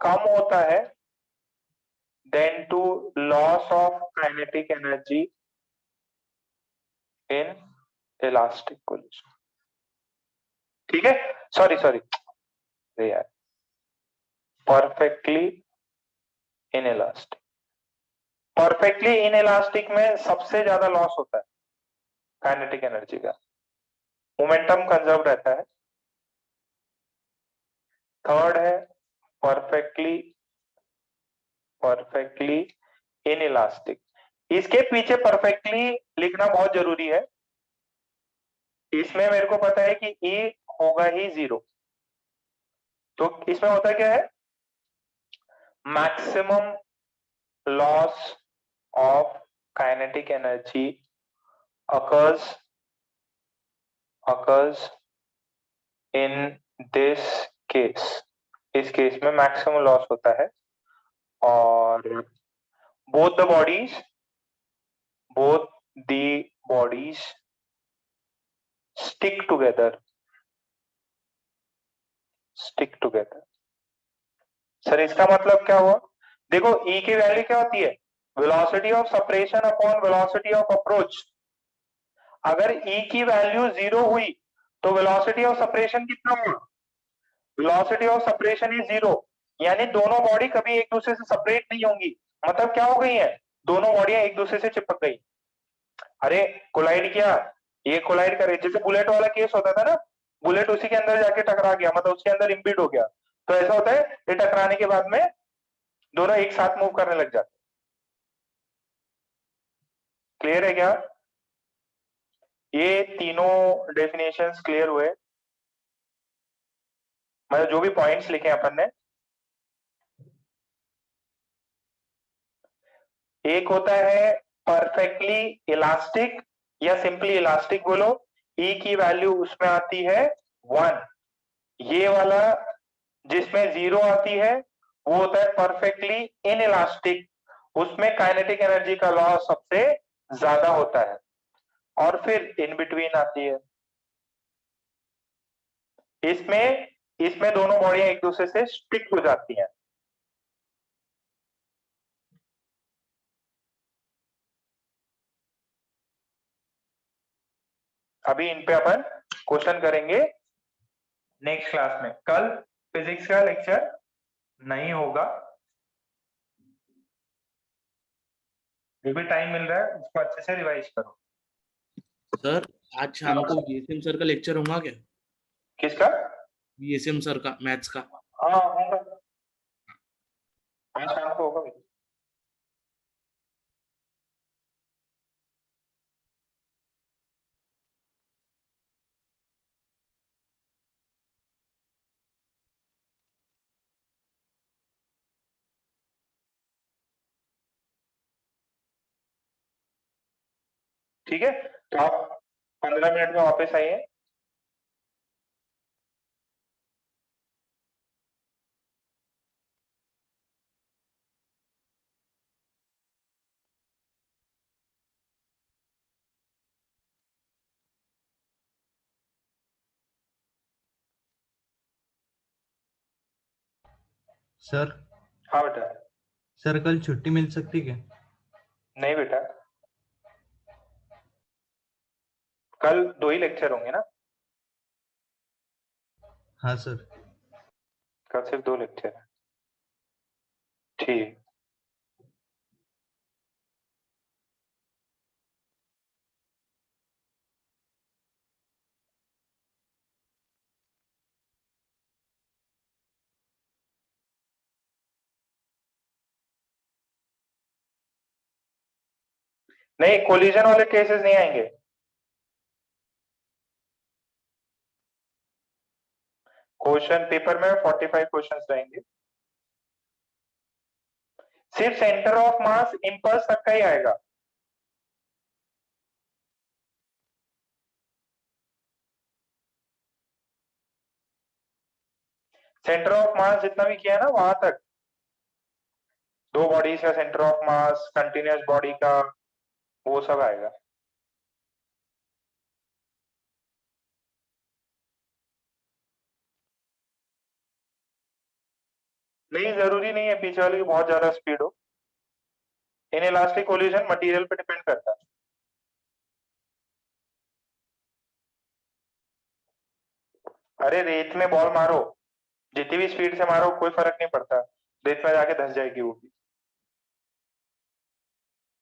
कम होता है than to loss of kinetic energy in elastic collision. ठीक है, सॉरी यार, परफेक्टली इनइलास्टिक में सबसे ज्यादा लॉस होता है काइनेटिक एनर्जी का, मोमेंटम कंजर्व रहता है। थर्ड है परफेक्टली इनइलास्टिक। इसके पीछे परफेक्टली लिखना बहुत जरूरी है। इसमें मेरे को पता है कि ई होगा ही 0, तो इसमें होता क्या है, maximum loss of kinetic energy occurs in this case। इस केस में मैक्सिमम लॉस होता है, और both the bodies stick together। Sir इसका मतलब क्या हुआ, देखो E की वैल्यू क्या होती है, velocity of separation upon velocity of approach. अगर E की वैल्यू 0 हुई तो वेलोसिटी ऑफ सेपरेशन कितना हुआ, वेलोसिटी ऑफ सेपरेशन इज 0, यानी दोनों बॉडी कभी एक दूसरे से सेपरेट नहीं होंगी। मतलब क्या हो गई है, दोनों बॉडियां एक दूसरे से चिपक गई। अरे कोलाइड किया, ये कोलाइड करे, जैसे बुलेट वाला केस होता था ना, बुलेट उसी के अंदर जाके टकरा गया, मतलब उसके अंदर इम्पीड हो गया, तो ऐसा होता है, ये टकराने के बाद में दोनों एक साथ मूव करने लग जाते। क्लियर है क्या, ये तीनों डेफिनेशंस क्लियर हुए, मतलब जो भी पॉइंट्स लिखे अपन ने। एक होता है परफेक्टली इलास्टिक या सिंपली इलास्टिक बोलो, ई की वैल्यू उसमें आती है 1। ये वाला जिसमें 0 आती है वो होता है परफेक्टली इनइलास्टिक, उसमें काइनेटिक एनर्जी का लॉस सबसे ज्यादा होता है। और फिर इन बिटवीन आती है, इसमें दोनों बॉडियां एक दूसरे से स्टिक हो जाती हैं। अभी इन पे अपन क्वेश्चन करेंगे नेक्स्ट क्लास में। कल फिजिक्स का लेक्चर नहीं होगा, जो भी टाइम मिल रहा है उसको अच्छे से रिवाइज करो। सर आज शाम को वीएसएम सर का लेक्चर होगा क्या? किसका? वीएसएम सर का, मैथ्स का। हाँ होगा, आज शाम को होगा। ठीक है, तो आप 15 मिनट में वापस आइए। सर हाँ बेटा। सर कल छुट्टी मिल सकती क्या? नहीं बेटा, कल 2 ही लेक्चर होंगे ना। हाँ सर। कल सिर्फ 2 लेक्चर है। ठीक। नहीं, कोलिजन वाले केसेस नहीं आएंगे। क्वेश्चन पेपर में 45 क्वेश्चंस रहेंगे, सिर्फ सेंटर ऑफ मास इंपल्स तक का ही आएगा। सेंटर ऑफ मास जितना भी किया ना वहां तक, 2 बॉडीज का centre of mass, continuous body का, वो सब आएगा। नहीं, जरूरी नहीं है पीछे वाले की बहुत ज्यादा स्पीड हो। इन इलास्टिक कोलिजन मटेरियल पे डिपेंड करता है। अरे रेत में बॉल मारो, जितनी भी स्पीड से मारो कोई फर्क नहीं पड़ता, रेत में जाके धंस जाएगी वो भी।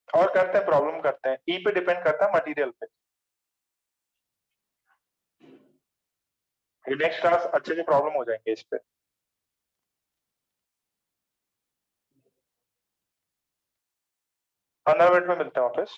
और करते हैं, प्रॉब्लम करते हैं, ई पे डिपेंड करता है, मटेरियल पे। नेक्स्ट क्लास अच्छे से प्रॉब्लम हो जाएंगे इस पे। 15 मिनट में मिलते हैं वापस।